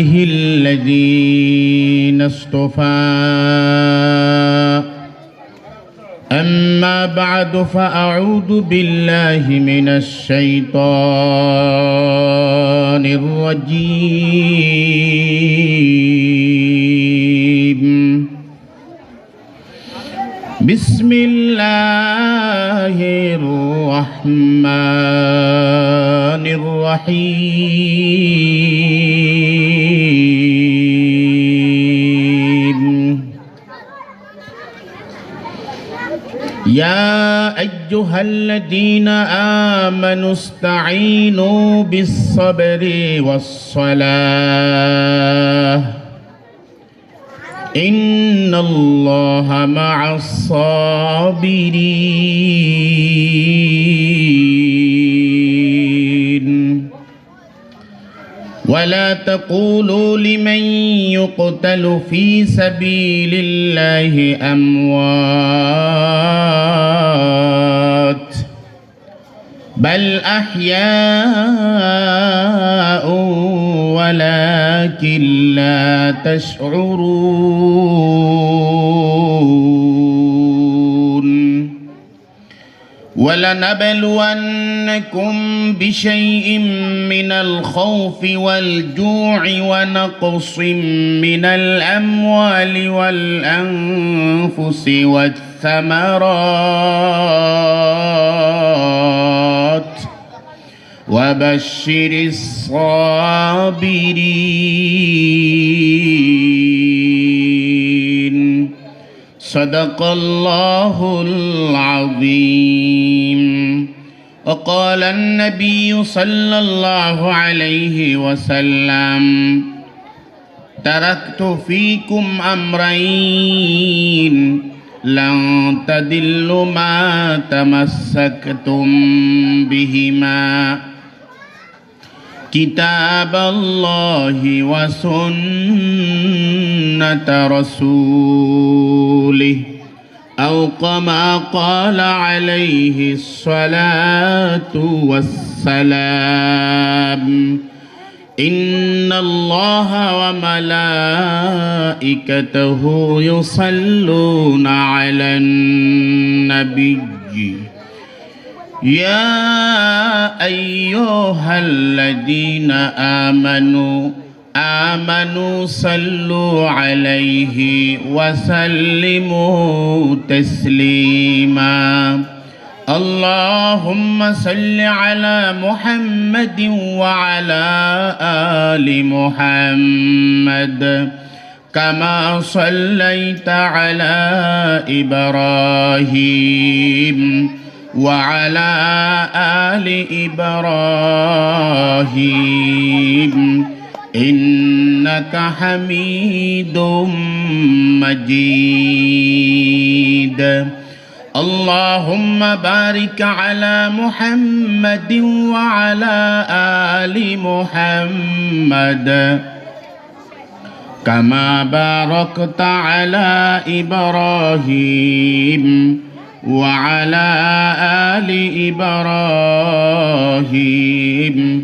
الذين اصطفى أما بعد فأعوذ بالله من الشيطان الرجيم بسم الله الرحمن الرحيم يا أيها الذين آمنوا استعينوا بالصبر والصلاة إن الله مع الصابرين ولا تقولوا لمن يقتل في سبيل الله أموات بل أحياء ولكن لا تشعرون ولنبلونكم بشيء من الخوف والجوع ونقص من الأموال والأنفس والثمرات وبشر الصابرين صدق الله العظيم. وقال النبي صلى الله عليه وسلم تركت فيكم أمرين لن تضلوا ما تمسكتم بهما كتاب الله وسنة رسوله أو كما قال عليه الصلاة والسلام إن الله وملائكته يصلون على النبي يا أيها الذين آمنوا صلوا عليه وسلموا تسليما اللهم صل على محمد وعلى آل محمد كما صليت على إبراهيم وعلى آل إبراهيم إنك حميد مجيد اللهم بارك على محمد وعلى آل محمد كما باركت على إبراهيم وعلى آل إبراهيم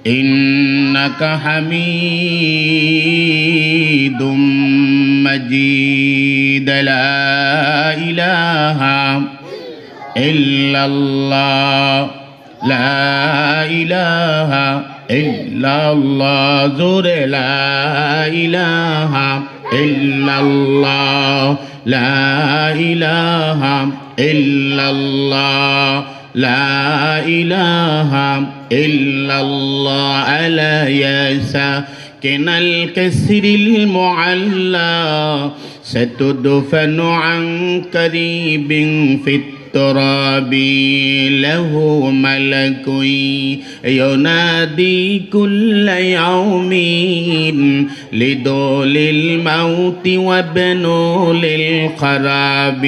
إنك حميد مجيد لا إله إلا الله لا إله إلا الله زور لا إله إلا الله لا إله إلا الله لا إله إلا الله على يا ساكن الكسر المعلى ستدفن عن قريب في التراب له ملك ينادي كل يوم لدول الموت وابن للخراب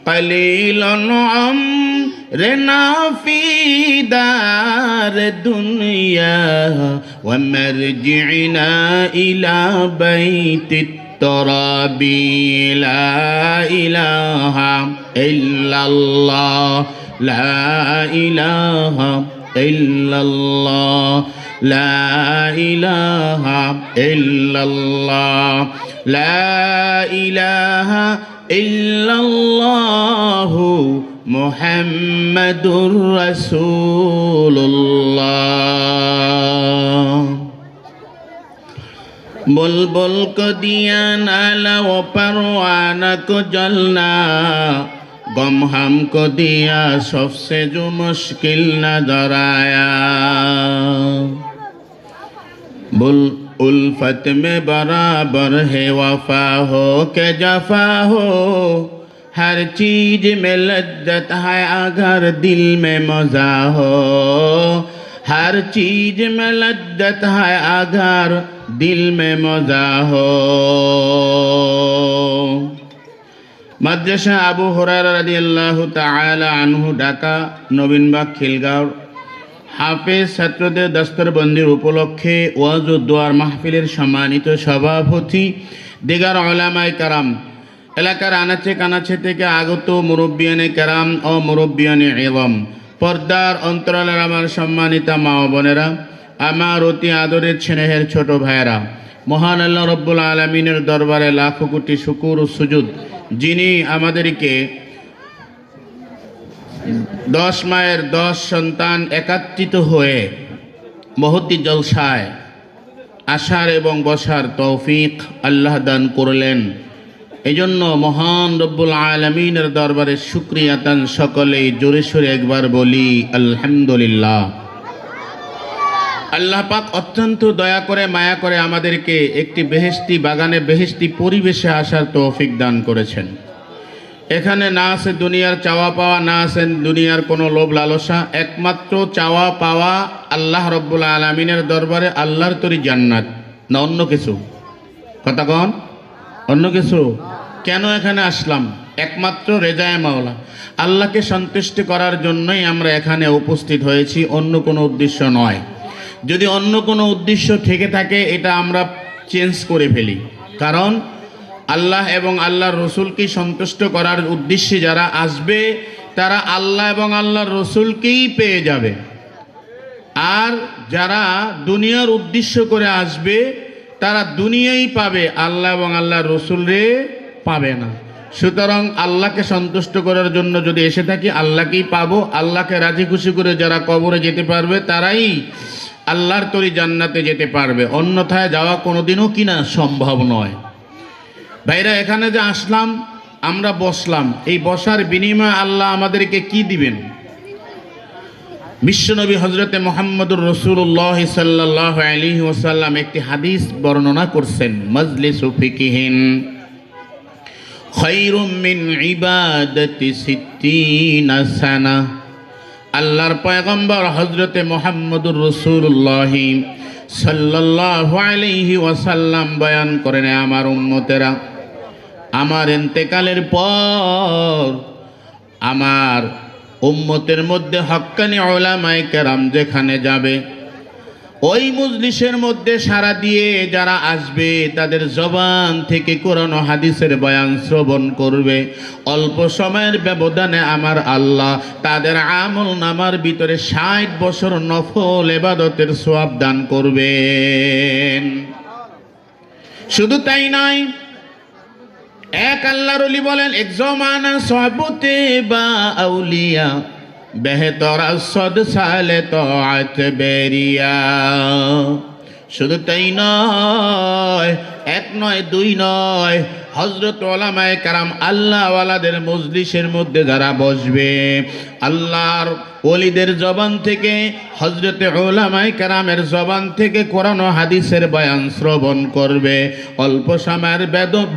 قليل عمرنا في دار الدنيا ومرجعنا إلى بيت التراب لا إله إلا الله لا إله إلا الله লা ইলাহা ইল্লাল্লাহ লা ইলাহা ইল্লাল্লাহু মুহাম্মাদুর রাসূলুল্লাহ। बुलबुल को दिया नाला वो परवाना को जलना, गम हमको दिया सबसे जो मुश्किल नजर आया। बुल उल्फत में बराबर है वफा हो के जफा हो, हर चीज में लज्जत है अगर दिल में मजा हो, हर चीज में लज्जत है अगर दिल में मजा हो। মাদ্রাসা আবু হুরায়রা রাদিয়াল্লাহু তাআলা আনহু, ঢাকা নবীনবাগ খিলগাঁও। হাফেজ ছাত্রদের দস্তরবন্দির উপলক্ষে ওয়াজ ও দোয়ার মাহফিলের সম্মানিত সভাপতি, দিগার উলামায়ে কেরাম, এলাকার আনাচে কানাচে থেকে আগত মুরব্বিয়ানে কেরাম ও মুরব্বিয়ানে ইলম, পর্দার অন্তরালের আমার সম্মানিতা মা ও বোনেরা, আমার অতি আদরের স্নেহের ছোট ভাইয়েরা, মহান আল্লাহ রব্বুল আলামিনের দরবারে লাখো কোটি শুকর ও সুজুদ, যিনি আমাদেরকে 10 মায়ের 10 সন্তান একত্রিত হয়ে মহতি জলসায় আসার এবং বসার তৌফিক আল্লাহ দান করলেন। এজন্য মহান রব্বুল আলামিনের দরবারে শুকরিয়া তান সকলেই জোরে সোরে একবার বলি আলহামদুলিল্লাহ। আল্লাহ পাক অত্যন্ত দয়া করে মায়া করে আমাদেরকে একটি বেহেশতি বাগানে বেহেশতি পরিবেশে আসার তৌফিক দান করেছেন। এখানে না আছে দুনিয়ার চাওয়া পাওয়া, না আছে দুনিয়ার কোনো লোভ লালসা, একমাত্র চাওয়া পাওয়া আল্লাহ রব্বুল আলামিনের দরবারে আল্লাহর তরি জান্নাত, না অন্য কিছু। কথা কন, অন্য কিছু? কেন এখানে আসলাম? একমাত্র রেজায়ে মাওলা, আল্লাহকে সন্তুষ্ট করার জন্যই আমরা এখানে উপস্থিত হয়েছি, অন্য কোনো উদ্দেশ্য নয়। যদি অন্য কোনো উদ্দেশ্য থেকে থাকে এটা আমরা চেঞ্জ করে ফেলি, কারণ আল্লাহ এবং আল্লাহর রসুলকে সন্তুষ্ট করার উদ্দেশ্যে যারা আসবে তারা আল্লাহ এবং আল্লাহর রসুলকেই পেয়ে যাবে, আর যারা দুনিয়ার উদ্দেশ্য করে আসবে তারা দুনিয়াই পাবে, আল্লাহ এবং আল্লাহর রসুলরে পাবে না। সুতরাং আল্লাহকে সন্তুষ্ট করার জন্য যদি এসে থাকি আল্লাহকেই পাবো। আল্লাহকে রাজি খুশি করে যারা কবরে যেতে পারবে তারাই আল্লাহর তরি জান্নাতে যেতে পারবে, অন্যথায় যাওয়া কোনোদিনও কিনা সম্ভব নয়। ভাইরা, এখানে যে আসলাম, আমরা বসলাম, এই বসার বিনিময়ে আল্লাহ আমাদেরকে কি দিবেন? বিশ্বনবী হযরতে মুহাম্মদুর রাসূলুল্লাহ সাল্লাল্লাহু আলাইহি ওয়াসাল্লাম একটি হাদিস বর্ণনা করছেন, মাজলিসু ফিকহিন খায়রুম মিন ইবাদাতি 60 সানা। আল্লাহর পয়গম্বর হযরতে মুহাম্মদুর রাসূলুল্লাহ সাল্লাল্লাহু আলাইহি ওয়াসাল্লাম বয়ান করেন, আমার উম্মতেরা, আমার ইন্তেকালের পর আমার উম্মতের মধ্যে হক্কানি উলামায়ে কেরাম যেখানে যাবে, ওই মজলিসের মধ্যে সারা দিয়ে যারা আসবে তাদের জবান থেকে কোরআন ও হাদিসের বয়ান শ্রবণ করবে, অল্প সময়ের ব্যবধানে আমার আল্লাহ তাদের আমল নামার ভিতরে 60 বছর নফল ইবাদতের সওয়াব দান করবেন। শুধু তাই নয়, এক আল্লাহর ওলি বলেন, এক জমানা সহবতে বা আউলিয়া বেহতর আসদ সালে তাআত বেরিয়া। শুধু তাই নয়, এক নয় দুই নয়, হযরত উলামায়ে কেরাম আল্লাহওয়ালাদের মজলিসের মধ্যে যারা বসবে, আল্লাহর ওলিদের জবান থেকে, হযরতে উলামায়ে কেরামের জবান থেকে কোরআন ও হাদিসের বয়ান শ্রবণ করবে, অল্প সময়ের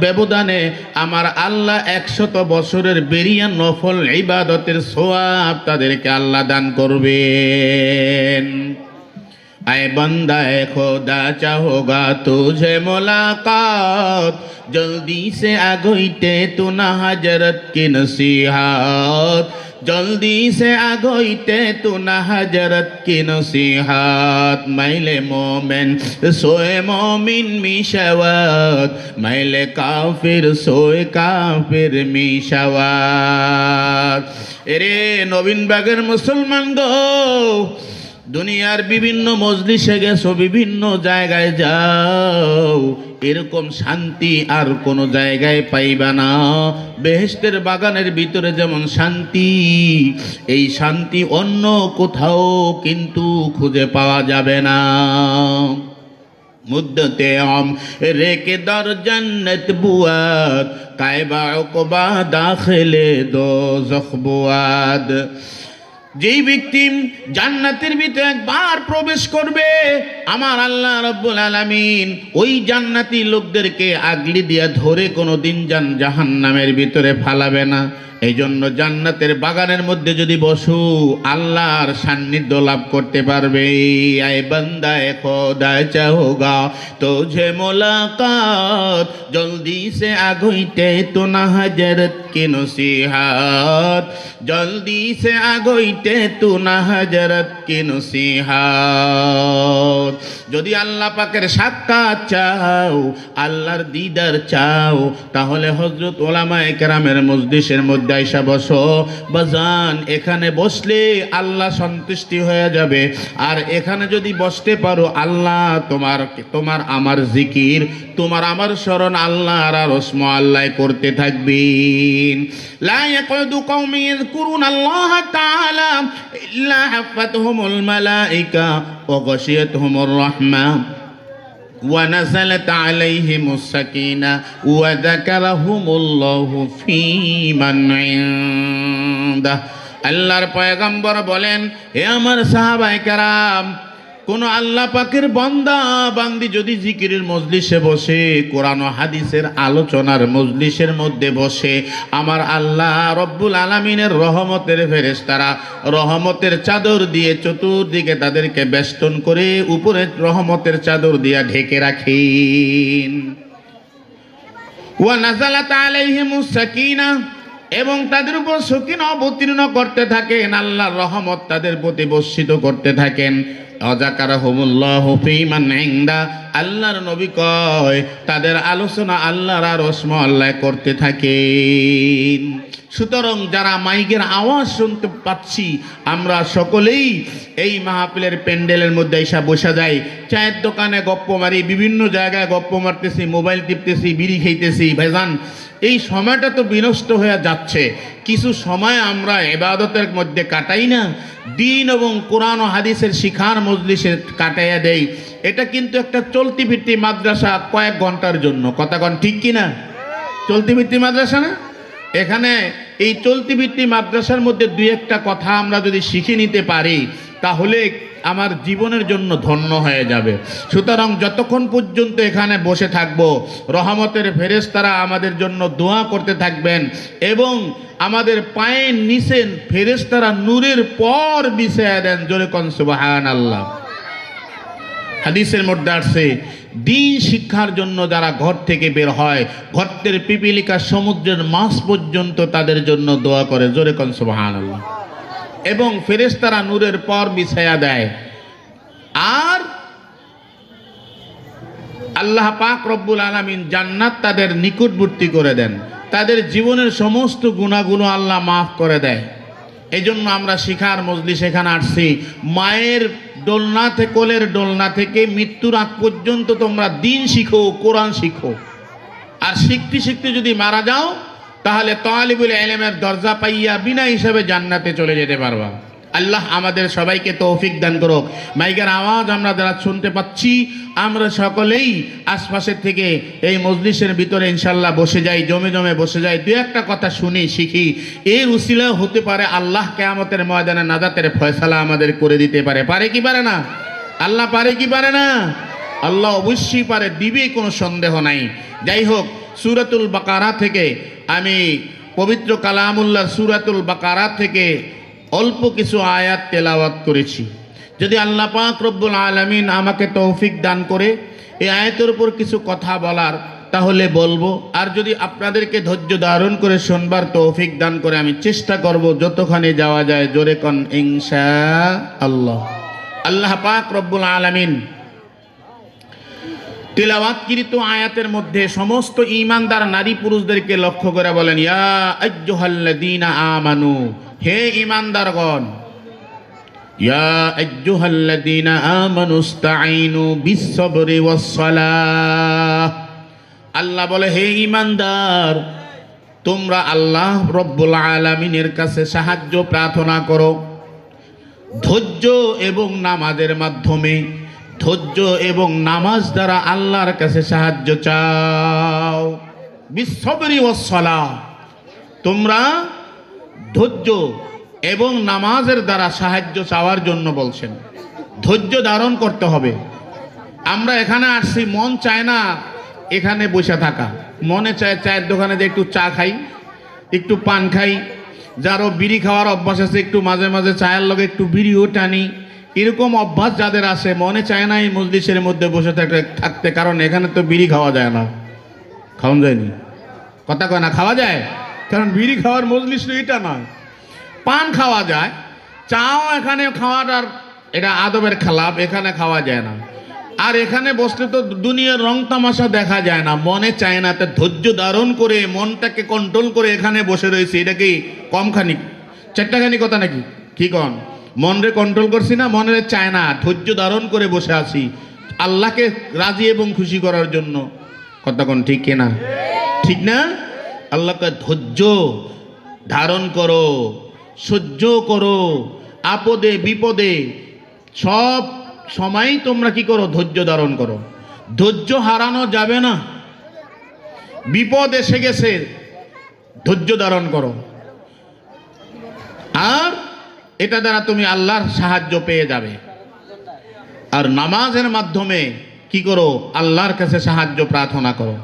ব্যবধানে আমার আল্লাহ 100 বছরের বেরিয়া নফল ইবাদতের সওয়াব তাদেরকে আল্লাহ দান করবেন। आए बंदा खुदा चाहोगा तुझे मुलाकात, जल्दी से आगोइते तू ना हजरत की नसीहत, जल्दी से आगोइते तू ना हजरत की नसीहत। मैले मोमिन सोए मोमिन मिशावत, मैले काफिर सोए काफिर मिशावत। एरे नवीन बागेर मुसलमान गो, দুনিয়ার বিভিন্ন মজলিসে গেছো, বিভিন্ন জায়গায় যাও, এরকম শান্তি আর কোনো জায়গায় পাইবা না। বেহেশতের বাগানের ভিতরে যেমন শান্তি, এই শান্তি অন্য কোথাও কিন্তু খুঁজে পাওয়া যাবে না। মুদ্দতে আম রেকে দর জন্নত বুয়াদ, কায়বা উকবা দাখিলে দোজখ বুয়াদ। যেই ব্যক্তি জান্নাতের ভিতরে একবার প্রবেশ করবে, আমার আল্লাহ রাব্বুল আলামিন ওই জান্নাতি লোকদেরকে আগলি দিয়া ধরে কোনোদিন জাহান্নামের ভিতরে ফালাবে না। এই জন্য জান্নাতের বাগানের মধ্যে যদি বসু, আল্লাহর সান্নিধ্য লাভ করতে পারবে। আয় বান্দা খোদা চাহোগা তোঝে মোলাকাত, জলদি সে আগইতে তো না হজরত কি নসিহাত, জলদি সে আগইতে তো না হজরত কি নসিহাত। যদি আল্লাহ পাকের সাক্ষাৎ চাও, আল্লাহর দিদার চাও, তাহলে হযরত উলামায়ে কেরামের মজলিসের মধ্যে আইসা বসো বাজান। এখানে বসলে আল্লাহ সন্তুষ্টি হয়ে যাবে। আর এখানে যদি বসতে পারো, আল্লাহ তোমার আমার জিকির, তোমার আমার স্মরণ আল্লাহর আর ওসমো আল্লাহ করতে থাকবেন। লা ইয়াকুদু কওমি ইয়াযকুরুনাল্লাহ তাআলা ইল্লা হাফাতহুমুল মালাইকা ওয়া গাশিয়াতহুমুর রাহমা ونزلت عليهم السكينة وذكرهم الله في من عنده। আল্লাহর পয়গম্বর বলেন, হে আমার সাহাবায়ে কেরাম, কোন আল্লাহ পাকের বান্দা বান্দি যদি জিকিরের মজলিসে বসে, কোরআন ও হাদিসের আলোচনার মজলিসের মধ্যে বসে, আমার আল্লাহ রব্বুল আলামিনের রহমতের ফেরেশতারা রহমতের চাদর দিয়ে চতুর্দিকে তাদেরকে বেষ্টন করে উপরে রহমতের চাদর দিয়ে ঢেকে রাখেন। ওয়া নাযালাত আলাইহিমুস সাকিনা, এবং তাদের উপর সকিনা অবতীর্ণ করতে থাকেন, আল্লাহর রহমত তাদের প্রতি বর্ষিত করতে থাকেন। যাকারাহুমুল্লাহু ফী মান ইনদা, আল্লাহর নবী কয় তাদের আলোচনা আল্লাহর আর ওসমো আল্লাহ করতে থাকেন। সুতরাং যারা মাইকের আওয়াজ শুনতে পাচ্ছি, আমরা সকলেই এই মাহফিলের প্যান্ডেলের মধ্যে এসে বসা যাই, চায়ের দোকানে গপ্প মারি, বিভিন্ন জায়গায় গপ্প মারতেছি, মোবাইল টিপতেছি, বিড়ি খাইতেছি। ভাইজান, এই সময়টা তো বিনষ্ট হয়ে যাচ্ছে। কিছু সময় আমরা ইবাদতের মধ্যে কাটাই না, দিন এবং কোরআন ও হাদিসের শিখার মজলিসে কাটাইয়া দেই। এটা কিন্তু একটা চলতি ভিত্তি মাদ্রাসা, কয়েক ঘন্টার জন্য। কথা কন ঠিক কিনা? চলতি ভিত্তি মাদ্রাসা না? এখানে এই চলতি ভিত্তি মাদ্রাসার মধ্যে দুই একটা কথা আমরা যদি শিখে নিতে পারি, তাহলে আমার জীবনের জন্য ধন্য হয়ে যাবে। সুতরাং যতক্ষণ পর্যন্ত এখানে বসে থাকব, রহমতের ফেরেশতারা আমাদের জন্য দোয়া করতে থাকবেন, এবং আমাদের পায়ের নিচে ফেরেশতারা নূরের পর বিছায়া দেন। জোরে কোন সুবহানাল্লাহ। হাদিসের মধ্যে আসছে, দিন শিক্ষার জন্য যারা ঘর থেকে বের হয়, ঘরের পিপিলিকা সমুদ্রের মাছ পর্যন্ত তাদের জন্য দোয়া করে। জোরে কোন সুবহানাল্লাহ। এবং ফেরেশতারা নূরের পর বিছায়া দেয়। আর আল্লাহ পাক রব্বুল আলামিন জান্নাত তাদের নিকটবর্তী করে দেন, তাদের জীবনের সমস্ত গুনাহগুলো আল্লাহ মাফ করে দেয়। এই জন্য আমরা শিখার মজলিস এখানে আসছি। মায়ের দোলনা থেকে, কোলের দোলনা থেকে মৃত্যুর আগ পর্যন্ত তোমরা দিন শিখো, কোরআন শিখো। আর শিখতে শিখতে যদি মারা যাও, তাহলে তালিবুল ইলমের দরজা পাইয়া বিনা হিসাবে জান্নাতে চলে যেতে পারবা। আল্লাহ আমাদের সবাইকে তৌফিক দান করুক। মাইকের আওয়াজ আমরা যারা শুনতে পাচ্ছি, আমরা সকলেই আশপাশের থেকে এই মজলিসের ভিতরে ইনশাল্লাহ বসে যাই, জমে জমে বসে যাই, দু একটা কথা শুনি, শিখি। এর উসিলাও হতে পারে আল্লাহ কিয়ামতের ময়দানে নাজাতের ফয়সালা আমাদের করে দিতে পারে। পারে কি পারে না? আল্লাহ পারে কি পারে না? আল্লাহ অবশ্যই পারে, দিবে, কোনো সন্দেহ নাই। যাই হোক, সূরাতুল বাকারা থেকে আমি পবিত্র কালামুল্লাহ সূরাতুল বাকারা থেকে অল্প কিছু আয়াত তেলাওয়াত করেছি। যদি আল্লাহ পাক রব্বুল আলামিন আমাকে তৌফিক দান করে এই আয়াতের উপর কিছু কথা বলার, তাহলে বলবো। আর যদি আপনাদেরকে ধৈর্য ধারণ করে শুনবার তৌফিক দান করে, আমি চেষ্টা করব যতখানি যাওয়া যায়। জোরে কোন ইনশাআল্লাহ। আল্লাহ পাক রব্বুল আলামিন তিলাওয়াতকৃত আয়াতের মধ্যে সমস্ত ঈমানদার নারী পুরুষদেরকে লক্ষ্য করে বলেন, ইয়া আইয়ুহাল্লাযীনা আমানু, হে ঈমানদারগণ, ইয়া আইয়ুহাল্লাযীনা আমানুস্তাঈনু বিস-সাবরি ওয়াস-সালাহ। আল্লাহ বলে, হে ঈমানদার, তোমরা আল্লাহ রব্বুল আলামিনের কাছে সাহায্য প্রার্থনা করো ধৈর্য এবং নামাজের মাধ্যমে। ধৈর্য এবং নামাজ দ্বারা আল্লাহর কাছে সাহায্য চাও। বিস-সাবরি ওয়াস-সালাহ, তোমরা ধৈর্য এবং নামাজের দ্বারা সাহায্য চাওয়ার জন্য বলছেন। ধৈর্য ধারণ করতে হবে। আমরা এখানে আসছি, মন চায় না এখানে বসে থাকা, মনে চায় চায়ের দোকানে যে একটু চা খাই, একটু পান খাই। যারও বিড়ি খাওয়ার অভ্যাস আছে, একটু মাঝে মাঝে চায়ের লগে একটু বিড়িও টানি। এরকম অভ্যাস যাদের আছে, মনে চায় না এই মজলিসের মধ্যে বসে থাকতে, কারণ এখানে তো বিড়ি খাওয়া যায় না। খাওয়া যায়নি, কথা কয় না, খাওয়া যায়, কারণ বিড়ি খাওয়ার মজলিস এটা নয়। পান খাওয়া যায়, চাও এখানে খাওয়াটার এটা আদবের খেলাফ, এখানে খাওয়া যায় না। আর এখানে বসলে তো দুনিয়ার রং তামাশা দেখা যায় না, মনে চায় না। তা ধৈর্য ধারণ করে মনটাকে কন্ট্রোল করে এখানে বসে রয়েছে, এটা কি কমখানি চারটাখানি কথা নাকি? কি কন? মনরে কন্ট্রোল করছি না, মনে চায় না, ধৈর্য ধারণ করে বসে আছি আল্লাহকে রাজি এবং খুশি করার জন্য। কথা কন ঠিক কিনা? ঠিক না? আল্লাহকে ধৈর্য ধারণ করো, সহ্য করো, আপদে বিপদে সব সময় তোমরা কি করো? ধৈর্য ধারণ করো। ধৈর্য হারানো যাবে না। বিপদ এসে গেছে, ধৈর্য ধারণ করো, আর এটা দ্বারা তুমি আল্লাহর সাহায্য পেয়ে যাবে। আর নামাজের মাধ্যমে কি করো? আল্লাহর কাছে সাহায্য প্রার্থনা করো।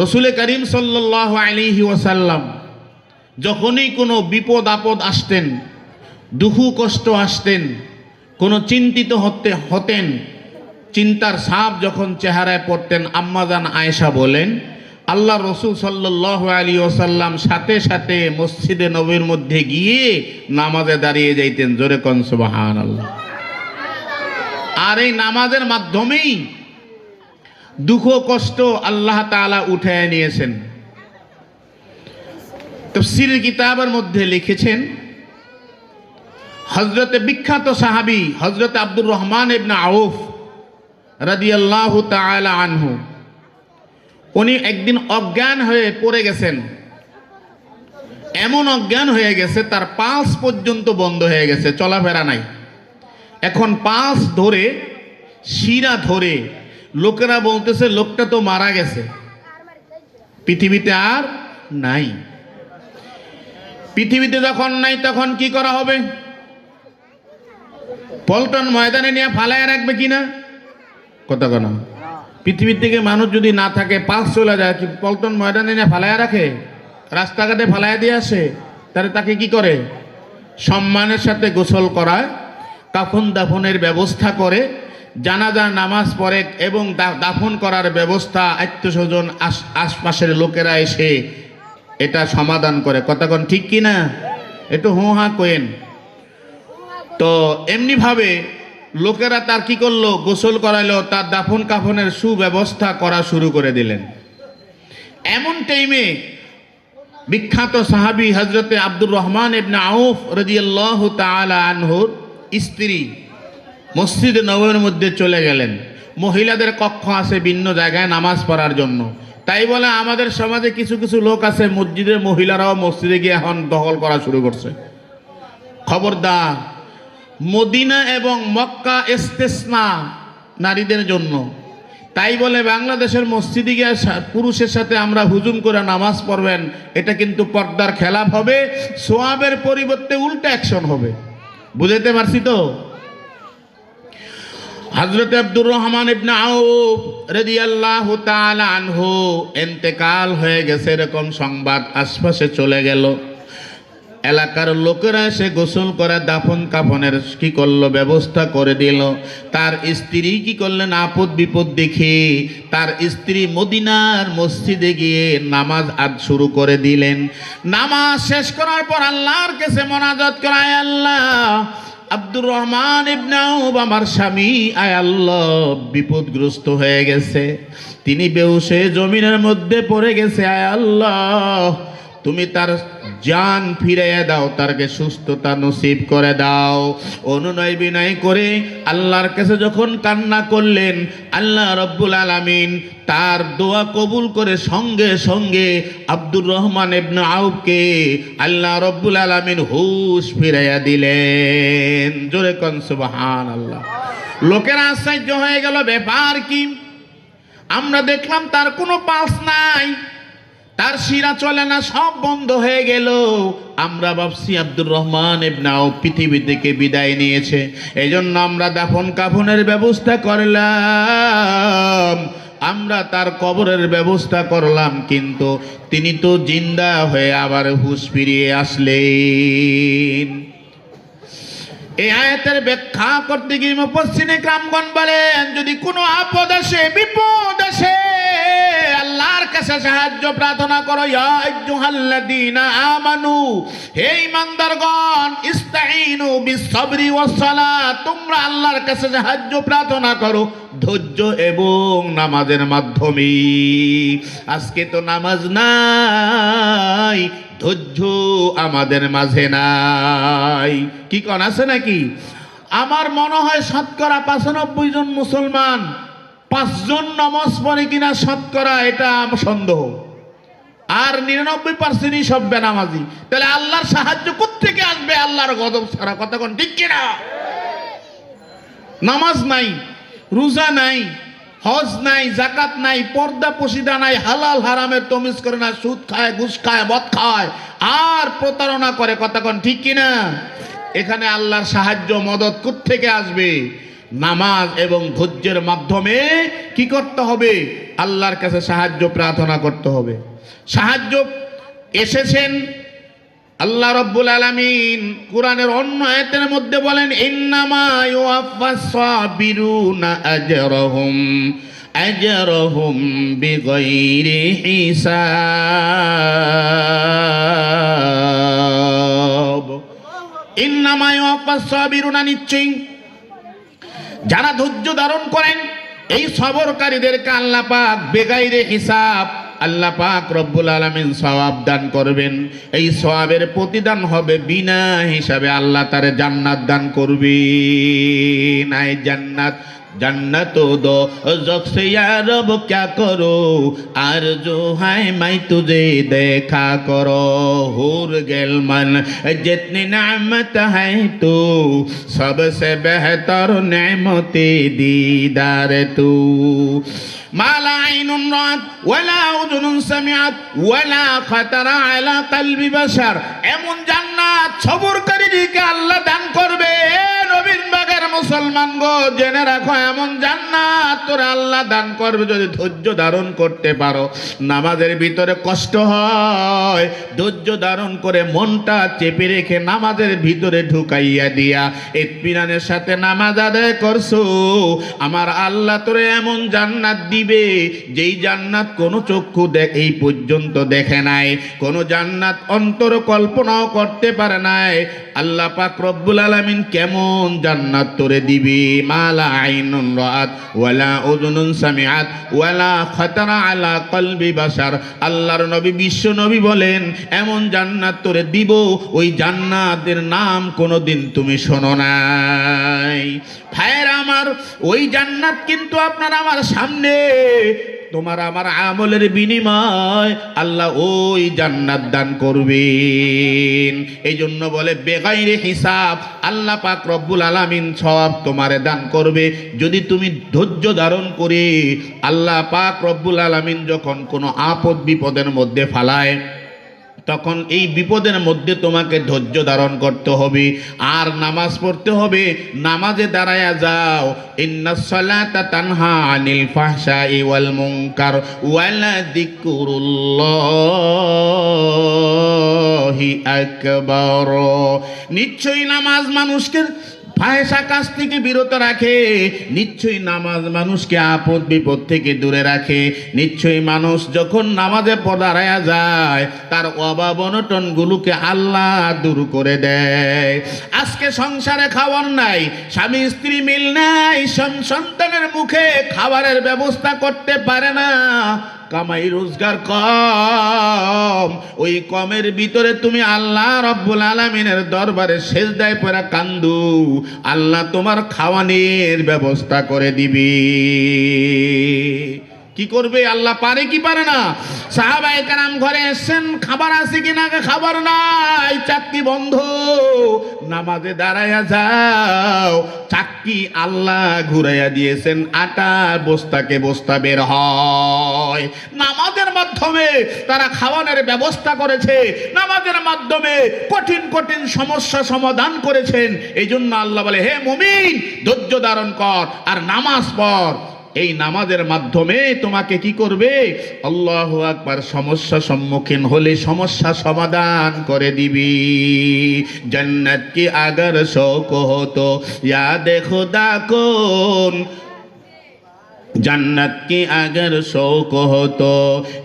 রসুল করিম সাল্লাল্লাহু আলাইহি ওয়াসাল্লাম যখনই কোনো বিপদ আপদ আসতেন, দুঃখ কষ্ট আসতেন, কোনো চিন্তিত হতেন, চিন্তার ছাপ যখন চেহারায় পড়তেন, আম্মাজান আয়েশা বলেন, আল্লাহ রসুল সাল্লাল্লাহু আলাইহি ওয়াসাল্লাম সাথে সাথে মসজিদে নববীর মধ্যে গিয়ে নামাজে দাঁড়িয়ে যাইতেন। জোরে কোন সুবহানাল্লাহ। আর এই নামাজের মাধ্যমেই দুঃখ কষ্ট আল্লাহ তাআলা উঠায় নিয়েছেন। তাফসীরের কিতাবের মধ্যে লিখেছেন, হযরতে বিখ্যাত সাহাবী হযরত আব্দুর রহমান ইবনে আউফ রাদিয়াল্লাহু তাআলা আনহু, উনি একদিন অজ্ঞান হয়ে পড়ে গেছেন। এমন অজ্ঞান হয়ে গেছে তার পালস পর্যন্ত বন্ধ হয়ে গেছে, চলাফেরা নাই। এখন পালস ধরে, শিরা ধরে লোকেরা বলতেছে লোকটা তো মারা গেছে, পৃথিবীতে আর নাই। পৃথিবীতে যখন নাই তখন কি করা হবে? পল্টন ময়দানে নিয়ে ফালায় রাখবে কিনা? কথা কেন? পৃথিবীর থেকে মানুষ যদি না থাকে, পালস চলে যায়, কি পল্টন ময়দানে নিয়ে ফালায় রাখে? রাস্তাঘাটে ফালায় দিয়ে আসে? তাহলে তাকে কি করে? সম্মানের সাথে গোসল করায়, কাফন দাফনের ব্যবস্থা করে, জানাজা নামাজ পড়ে এবং দাফন করার ব্যবস্থা, আত্মীয়স্বজন আশপাশের লোকেরা এসে এটা সমাধান করে। কতক্ষণ ঠিক কি না? একটু হু হা কোয়েন। তো এমনিভাবে লোকেরা তার কি করলো? গোসল করাইলো, তার দাফন কাফনের সুব্যবস্থা করা শুরু করে দিলেন। এমন টাইমে বিখ্যাত সাহাবী হযরতে আব্দুর রহমান ইবনে আউফ রাদিয়াল্লাহু তাআলা আনহুর স্ত্রী মসজিদে নববীর মধ্যে চলে গেলেন। মহিলাদের কক্ষ আছে ভিন্ন জায়গায় নামাজ পড়ার জন্য। তাই বলে আমাদের সমাজে কিছু কিছু লোক আছে, মসজিদের মহিলারাও মসজিদে গিয়ে এখন দখল করা শুরু করছে। খবরদার, মদিনা এবং মক্কা ইস্তেসনা নারীদের জন্য। তাই বলে বাংলাদেশের মসজিদে গিয়ে পুরুষের সাথে আমরা হুজুম করে নামাজ পড়বেন, এটা কিন্তু পর্দার খেলাফ হবে, সোয়াবের পরিবর্তে উল্টা অ্যাকশন হবে। বুঝাইতে পারছি তো? হযরত আব্দুর রহমান ইবনে আউফ রাদিয়াল্লাহু তাআলা আনহু ইন্তেকাল হয়ে গেছে, এরকম সংবাদ আশপাশে চলে গেল। এলাকার লোকেরা এসে গোসল করে দাফন কাফনের কি করলো? ব্যবস্থা করে দিল। তার স্ত্রী কি করলেন? আপদ বিপদ দেখে তার স্ত্রী মদিনার মসজিদে গিয়ে নামাজ আদ শুরু করে দিলেন। নামাজ শেষ করার পর আল্লাহর কাছে মোনাজাত করে, আয় আল্লাহ, আব্দুর রহমান ইবনে আউফ আমার স্বামী, আয় আল্লাহ, বিপদগ্রস্ত হয়ে গেছে, তিনি বেহুশ হয়ে জমিনের মধ্যে পড়ে গেছে, আয় আল্লাহ, তুমি তার জান ফিরাইয়া দাও, তারকে সুস্থতা নসিব করে দাও। অনুনয় বিনয় করে আল্লাহর কাছে যখন কান্না করলেন, আল্লাহ রব্বুল আলামিন তার দোয়া কবুল করে সঙ্গে সঙ্গে আব্দুর রহমান ইবনে আউফকে আল্লাহ রব্বুল আলামিন হুশ ফিরাইয়া দিলেন। জোরে কোন সুবহানাল্লাহ। লোকেরা আশ্চর্য হয়ে গেল, ব্যাপার কি? আমরা দেখলাম তার কোনো পালস নাই, তার শিরা চলে না, সব বন্ধ হয়ে গেল। আমরা ভাবছি আব্দুর রহমান ইবনে আউফ পৃথিবী থেকে বিদায় নিয়েছে, এই জন্য আমরা দাফন কাফনের ব্যবস্থা করলাম, আমরা তার কবরের ব্যবস্থা করলাম, কিন্তু তিনি তো জিন্দা হয়ে আবার হুঁশ ফিরিয়ে আসলেন। এই আয়াতের ব্যাখ্যা করতে গিয়ে মুফাসসিরিনে কিরামগণ বলেন, যদি কোনো আপদ আসে, বিপদ আসে, আল্লাহর কাছে সাহায্য প্রার্থনা করো। ইয়া আইয়ুহাল্লাযীনা আমানু, হে ঈমানদারগণ, ইস্তাঈনু বিস-সাবরি ওয়াস-সালাত, তোমরা আল্লাহর কাছে সাহায্য প্রার্থনা করো ধৈর্য এবং নামাজের মাধ্যমে। আজকে তো নামাজ নাই, ধৈর্য আমাদের মাঝে নাই। কি কোন আছে নাকি? আমার মনে হয় শতকরা 95 জন মুসলমান 5 জন নামাজ পড়ে কিনা শতকরা, এটা সন্দেহ। আর 99%ই সব বেনামাজি। তাহলে আল্লাহর সাহায্য কোত্থেকে আসবে? আল্লাহর গজব ছাড়া। কথা কোন ঠিক কিনা? নামাজ নাই, রোজা নাই, হজ নাই, জাকাত নাই, পর্দা পশিদা নাই, হালাল হারামের তমিজ করে না, সুদ খায়, ঘুষ খায়, মদ খায়, আর প্রতারণা করে। কথা কোন ঠিক কিনা? এখানে আল্লাহর সাহায্য মদত কোত্থেকে আসবে? নামাজ এবং ধৈর্যের মাধ্যমে কি করতে হবে? আল্লাহর কাছে সাহায্য প্রার্থনা করতে হবে। সাহায্য এসেছেন আল্লাহ রাব্বুল আলামিন কোরআনের অন্য আয়াতের মধ্যে বলেন, ইন্নামা ইউওয়াফাস সাবিরুনা আজরাহুম বিগাইরি হিসাব। ইন্নামা ইউওয়াফাস সাবিরুনা, নিশ্চয়ই যারা ধৈর্য ধারণ করেন, এই সবরকারীদেরকে আল্লাহ পাক বেগাইরে হিসাব, আল্লাহ পাক রব্বুল আলামিন সওয়াব দান করবেন। এই সওয়াবের প্রতিদান হবে বিনা হিসাবে, আল্লাহ তারে জান্নাত দান করবেন। নাই জান্নাত जन्नत दो ज़ोक़ से या रब क्या करो आरज़ू है मैं तुझे देखा करो हुर गिलमन जितनी नेमत है तू सबसे बेहतर नेमते दीदार तू माला आइनुन रात वला उज़ुनुन समिअत वला खतरा अला कल्बि बशर। एमन জান্নাত সবরকারীদেরকে আল্লাহ দান করবে। নবীন বাগের মুসলমান গো, জেনে রাখো, এমন জান্নাত তোরা আল্লাহ দান করবে যদি ধৈর্য ধারণ করতে পারো। নামাজের ভিতরে কষ্ট হয়, ধৈর্য ধারণ করে মনটা চেপে রেখে নামাজের ভিতরে ঢুকাইয়া দিয়া ইতমিনানের সাথে নামাজ আদায় করছো, আমার আল্লাহ তোরে এমন জান্নাত দিবে যেই জান্নাত কোনো চক্ষু এই পর্যন্ত দেখে নাই, কোনো জান্নাত অন্তর কল্পনাও করতে পারে নাই। আল্লাহ পাক রব্বুল আলামিন কেমন জান্নাত তোরে দিবে। মালা আইনুন রাআত ওয়ালা উযুনুন সামিআত ওয়ালা খাতারা আলা কলবি বাশার। আল্লাহর নবী বিশ্ব নবী বলেন, এমন জান্নাত তোরে দিব, ওই জান্নাতের নাম কোনোদিন তুমি শোনো নাই। ভাইরা আমার, ওই জান্নাত কিন্তু আপনার আমার সামনে, তোমার আমার আমলের বিনিময় আল্লাহ ওই জান্নাত দান করবেন। এই জন্য বলে বেগাইরে হিসাব, আল্লাহ পাক রব্বুল আলামিন সওয়াব তোমারে দান করবে যদি তুমি ধৈর্য ধারণ করে। আল্লাহ পাক রব্বুল আলামিন যখন কোনো আপদ বিপদের মধ্যে ফালায়, তখন এই বিপদের মধ্যে তোমাকে ধৈর্য ধারণ করতে হবে আর নামাজ পড়তে হবে। নামাজে দাঁড়ায়া যাও, ইন্নাস সালাতা তানহা আনিল ফাহশাই ওয়াল মুনকার ওয়ালা যিকরুল্লাহি আকবার। নিশ্চয়ই নামাজ মানুষকে ফাহেসা কাজ থেকে বিরত রাখে, নিশ্চয়ই নামাজ মানুষকে আপদ বিপদ থেকে দূরে রাখে। নিশ্চয়ই মানুষ যখন নামাজে দাঁড়ায়া যায়, তার অভাব অনটনগুলোকে আল্লাহ দূর করে দেয়। আজকে সংসারে খাবার নাই, স্বামী স্ত্রী মিল নাই, সন্তানের মুখে খাবারের ব্যবস্থা করতে পারে না, কামাই রোজগার কম, ওই কমের ভিতরে তুমি আল্লাহ রব্বুল আলামিনের দরবারে সেজদায় পড়া কান্দু, আল্লাহ তোমার খাওয়ানোর ব্যবস্থা করে দিবি। কি করবে আল্লাহ? পারে কি পারে না? সাহাবায়ে কেরাম ঘরে এসেছেন, খাবার আছে কিনা? খাবার নাই, চাকরি বন্ধ। নামাজে দাঁড়ায়া যাও, চাকরি আল্লাহ ঘুরাইয়া দিয়েছেন, আটা বস্তাকে বস্তা বের হয়। নামাজের মাধ্যমে তারা খাওয়ানোর ব্যবস্থা করেছে, নামাজের মাধ্যমে কঠিন কঠিন সমস্যা সমাধান করেছেন। এই জন্য আল্লাহ বলে, হে মুমিন, ধৈর্য ধারণ কর আর নামাজ পড়। এই নামাজের মাধ্যমে তোমাকে কি করবে? আল্লাহু আকবার, সমস্যা সম্মুখীন হলে সমস্যা সমাধান করে দিবি। জান্নাত কি আগার শৌক হতো ইয়াদে খুদা কোন, जन्नत की अगर शौक हो तो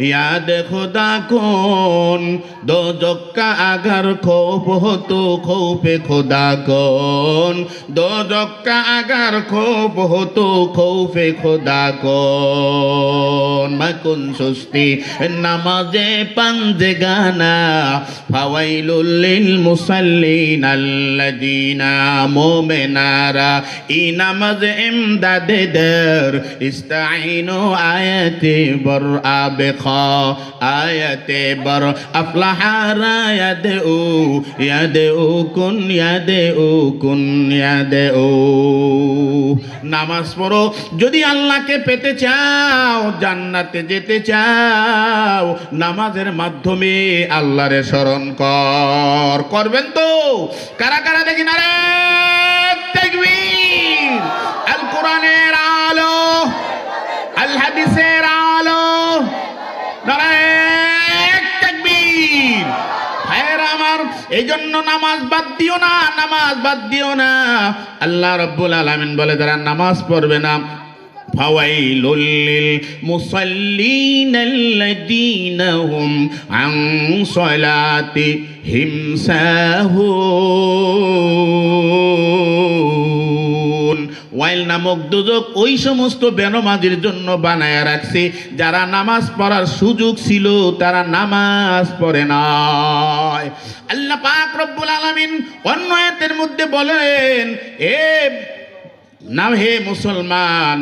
याद खुदा कौन, दोज़ख का अगर खौफ हो तो खौफ खुदा कौन, दोज़ख का अगर खौफ हो तो खौफ खुदा कौन। मकुन सुस्ती नमाज़े पंजे गाना फवाइलुल लिल मुसल्लीन अल्लज़ीना मोमिनारा ई नमाज़ इमदादे दर इस्ताइनो आयते बर आबिखा आयते बर अफलाहारा यादे ও কুন ইয়াদে ও। নামাজ পড়ো, যদি আল্লাহকে পেতে চাও, জান্নাতে যেতে চাও, নামাজের মাধ্যমে আল্লাহরে স্মরণ কর। করবেন তো? কারা কারা দেখি না রে? তাকবীর! আল কোরআনের আলো, আল হাদিসের আলো, নারায়ে তাকবীর! ভাইয়েরা আমার, এই জন্য নামাজ বাদ দিও না, নামাজ বাদ দিও না। আল্লাহ রাব্বুল আলামিন বলে, যারা নামাজ পড়বে না, ফাওয়াইলুল লিল মুসাল্লিন আল্লাযীনা হুম আন সালাতিহিম সাহুন। ওয়াইল নামক দুজক ওই সমস্ত বেনমাজির জন্য বানায়া রাখছে, যারা নামাজ পড়ার সুযোগ ছিল তারা নামাজ পড়ে নাই। আল্লাহ পাক রব্বুল আলামিন অন্য আয়াতের মধ্যে বলেন, হে মুসলমান,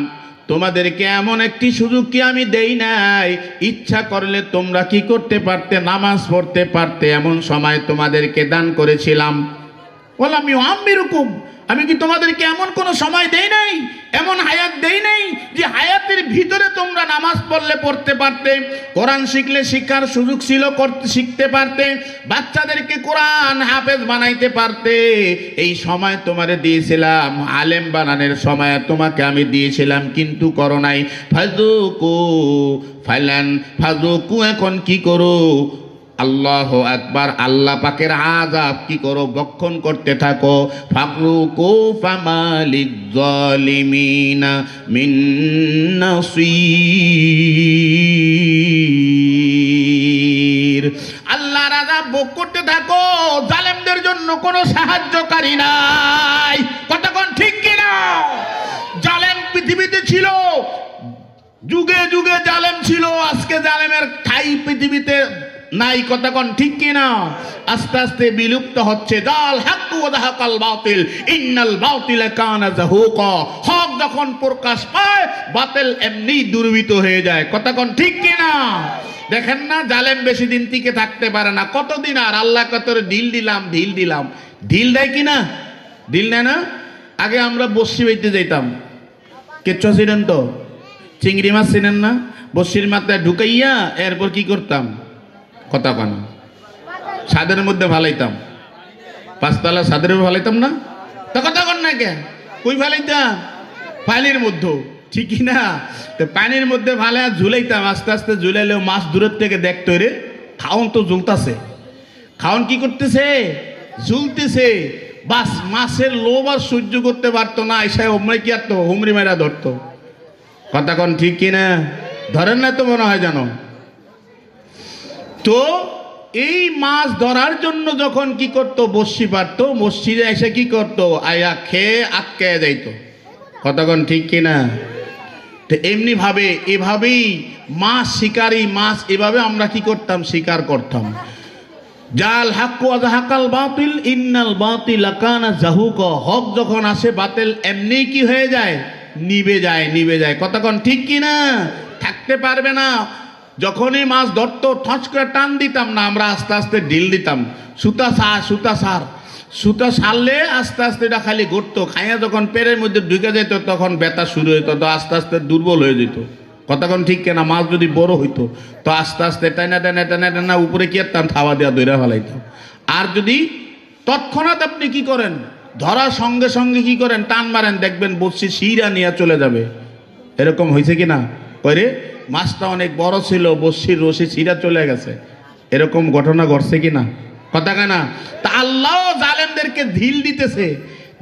তোমাদেরকে এমন একটি সুযোগ কি আমি দেই নাই? ইচ্ছা করলে তোমরা কি করতে পারতে? নামাজ পড়তে পারতে। এমন সময় তোমাদেরকে দান করেছিলাম। বললাম ইউআম্মিরুকুম, আমি কি তোমাদেরকে এমন কোন সময় দেই নাই, এমন হায়াত দেই নাই যে হায়াতের ভিতরে তোমরা নামাজ পড়লে পড়তে পারতে, কোরআন শিখলে শিক্ষার সুযোগ ছিল, শিখতে পারতে, বাচ্চাদেরকে কোরআন হাফেজ বানাইতে পারতে। এই সময় তোমারে দিয়েছিলাম, আলেম বানানোর সময় তোমাকে আমি দিয়েছিলাম, কিন্তু করো নাই। ফাজুকু, এখন কি করো? আল্লাহু আকবার, আল্লাহ পাকের আযাব কি করো? বক্ষণ করতে থাকো। ফাকরুকু ফামালিজ জালিমিনা মিন নাসীর। আল্লাহর আযাব ভোগ করতে থাকো, জালেমদের জন্য কোনো সাহায্যকারী নাই। কতক্ষণ ঠিক কিনা? জালেম পৃথিবীতে ছিল, যুগে যুগে জালেম ছিল, আজকে জালেমের ঠাই পৃথিবীতে নাই। কতক্ষণ ঠিক কিনা? আস্তে আস্তে বিলুপ্ত হচ্ছে। জাল হাক্কু ওয়া যাহাকাল বাতিল ইন্নাল বাতিলা কানা যাহুকা। হক যখন প্রকাশ পায়, বাতিল এমনি দুর্বৃত হয়ে যায়। কতক্ষণ ঠিক কিনা? দেখেন না, জালেম বেশি দিন টিকে থাকতে পারে না। কতদিন আর? আল্লাহ কত ঢিল দিলাম, ঢিল দিলাম। ঢিল দেয় কিনা? ঢিল দেয় না? আগে আমরা বসি বাইতে যাইতাম, কেচ্ছা ছিলেন তো, চিংড়ি মাছ ছিলেন না, বসির মাথায় ঢুকাইয়া এরপর কি করতাম? কথা পান ছাদের মধ্যে ফালাইতাম, পাঁচতলা ছাদের ফালাইতাম না? তো কথা কন না কে? কই ফালাইতাম? পানির মধ্যে, ঠিকই না? তো পানির মধ্যে ফালে ঝুলাইতাম। আস্তে আস্তে ঝুলাইলেও মাছ দূরের থেকে দেখতো, রে খাওন তো ঝুলতাছে। খাওন কি করতেছে? ঝুলতেছে। বাস মাছের লোভ আর সহ্য করতে পারতো না, এসে হুমরি কি আরতো, হুমরি মেরা ধরতো। কথা কন ঠিক কিনা? ধরেন না তো মনে হয় জানো। তো এই মাছ ধরার জন্য যখন কি করতো, বসি পারতো, মসজিদে এসে কি করতো, আয়া খেয়ে আটকে যাইতো। কতক্ষণ ঠিক কিনা? তো এমনিভাবে এভাবেই মাছ শিকারী মাছ এভাবে আমরা কি করতাম, শিকার করতাম। জাল হাক্কু ওয়া যাহাকাল বাতিল ইন্নাল বাতিলা কানা যাহুকা। হক যখন আসে বাতিল এমনি কি হয়ে যায়, নিভে যায়, নিভে যায়। কতক্ষণ ঠিক কি না, থাকতে পারবে না। যখনই মাছ ধরতো ঠস করে টান দিতাম না, আমরা আস্তে আস্তে ঢিল দিতাম, সুতা সার সুতা সার, সুতা সারলে আস্তে আস্তে এটা খালি ঘুরতো। খাইয়া যখন পেটের মধ্যে ঢুকে যেত তখন ব্যথা শুরু হইতো, তো আস্তে আস্তে দুর্বল হয়ে যেত। কতক্ষণ ঠিক কেনা, মাছ যদি বড় হইতো তো আস্তে আস্তে টানা টানা টানা টানা উপরে কি করতাম, থাবা দেওয়া দইরা ফেলাইতাম। আর যদি তৎক্ষণাৎ আপনি কি করেন, ধরার সঙ্গে সঙ্গে কি করেন, টান মারেন, দেখবেন বসছি শিরা নিয়ে চলে যাবে। এরকম হয়েছে কি না, পরে মাছটা অনেক বড় ছিল, বসির রশি ছিঁড়া চলে গেছে, এরকম ঘটনা ঘটছে কি না, কথা কেনা। তা আল্লাহ জালেমদেরকে ঢিল দিতেছে,